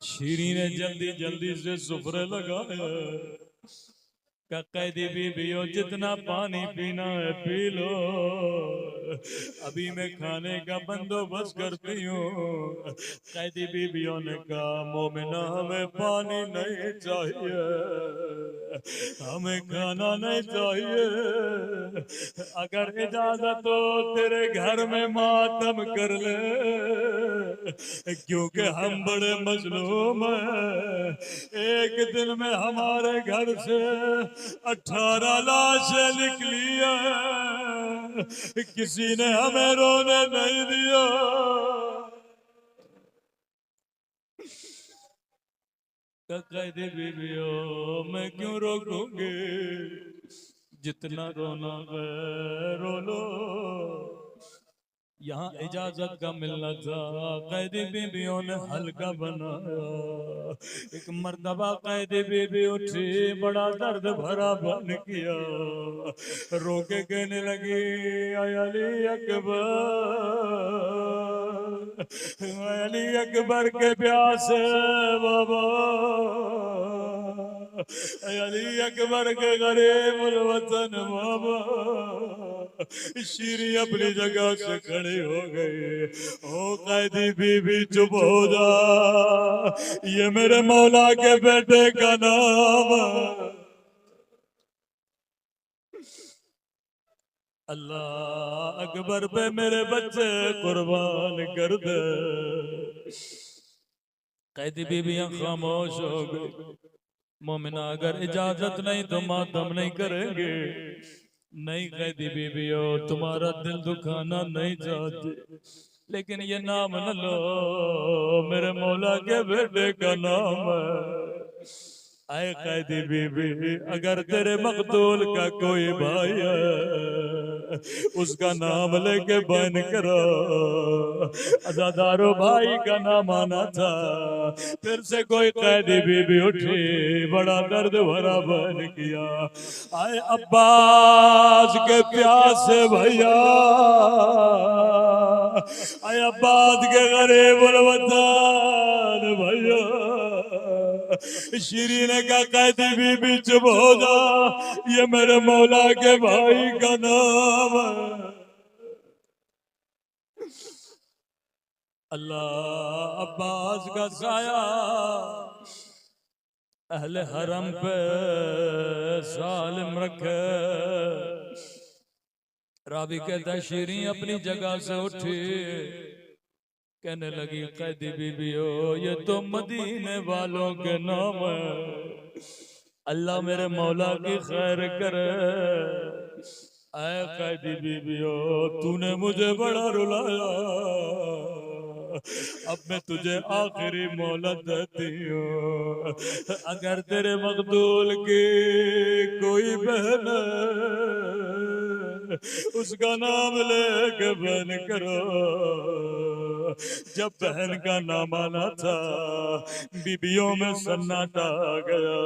शीरी ने जल्दी जल्दी से सुफरे लगाया। का कैदी बीबियों जितना पानी पीना है पी लो, अभी मैं खाने का बंदोबस्त करती हूँ। कैदी बीबियों ने कहा मोमिना हमें पानी नहीं चाहिए, हमें खाना नहीं चाहिए, अगर इजाजत हो तेरे घर में मातम कर ले, क्योंकि हम बड़े मजलूम हैं। एक दिन में हमारे घर से 18 लाशें निकली है, किसी ने हमें रोने नहीं दिया। कैदी बीबियों मैं क्यों रोकूंगी, जितना रोना है रो लो। यहाँ इजाजत का मिलना था, कैदी बीबियों ने हल्का बनाया। एक मर्तबा कैदी बीबी उठी, बड़ा दर्द भरा बन किया, रो के कहने लगी अली अकबर, अली अकबर के प्यासे बाबा, अली अकबर के गरीब वतन बाबा। शीरी अपनी जगह से खड़े हो गए। ओ कैदी बीबी चुप हो जा, ये मेरे मौला के बेटे का नाम। अल्लाह अकबर पे मेरे बच्चे कुर्बान कर दे। कैदी बीबियां खामोश हो गई। मोमिना अगर इजाजत नहीं तो मातम नहीं करेंगे। नहीं कैदी बीबियों तुम्हारा दिल दुखाना नहीं चाहते, लेकिन ये नाम न लो, मेरे मौला के बेटे का नाम है। आए कैदी बीबी अगर तेरे मकतूल का कोई भाई है उसका नाम लेके बन करो। अज़ादारो भाई का नाम आना था। फिर से कोई कैदी बीबी उठी, बड़ा दर्द भरा बन किया। आए अब्बास के प्यासे भैया, आए अब्बास के गरीब वतन भैया, शीरी ने कहा कैदी बीबी चुप हो जा, ये मेरे मौला के भाई का नाम है। अल्लाह अब्बास का साया अहले हरम पे सालिम रखे। रावी कहता शीरी अपनी जगह से उठी, कहने लगी कैदी बीबी हो ये तो मदीने वालों के नाम है, अल्लाह मेरे मौला की खैर करे। ऐ कैदी बीबी हो तूने मुझे बड़ा रुलाया, अब मैं तुझे आखिरी मोहलत देती हूँ, अगर तेरे मकदूल की कोई बहन उसका नाम लेके बहन करो। जब बहन का नाम आना था बीबियों में सन्नाटा आ गया,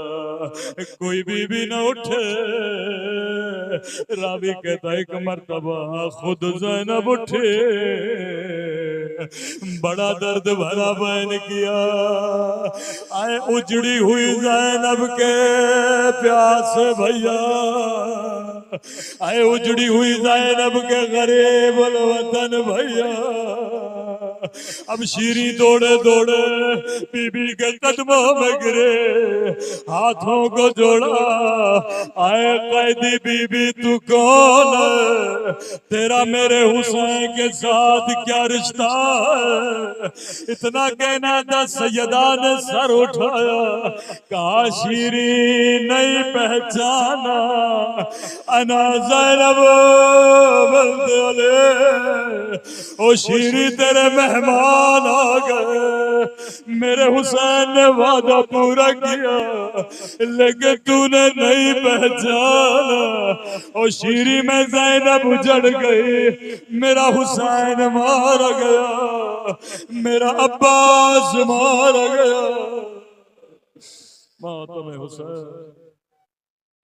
कोई बीबी न उठे। रावी कहता एक मर्तबा खुद ज़ैनब उठे, बड़ा दर्द भरा बयान किया। आए उजड़ी हुई ज़ैनब के प्यासे भैया, आए उजड़ी हुई ज़ैनब के गरीब वतन भैया। अब शीरी दौड़े दौड़े बीबी के कदमों में गिरे, हाथों को जोड़ा। आए कैदी बीबी तू कौन है, तेरा मेरे हुसैन के साथ क्या रिश्ता है। इतना कहना था सैयदा ने सर उठाया, कहा शीरी नहीं पहचाना, अना ज़ैनब बंदे वाले। ओ शीरी तेरे मेहमान आ गए, मेरे हुसैन ने वादा पूरा किया लेकिन तूने नहीं पहचाना। ओ शीरी में ज़ैनब उजड़ गई, मेरा हुसैन मारा गया, मेरा अब्बास मारा गया। मातम हुसैन।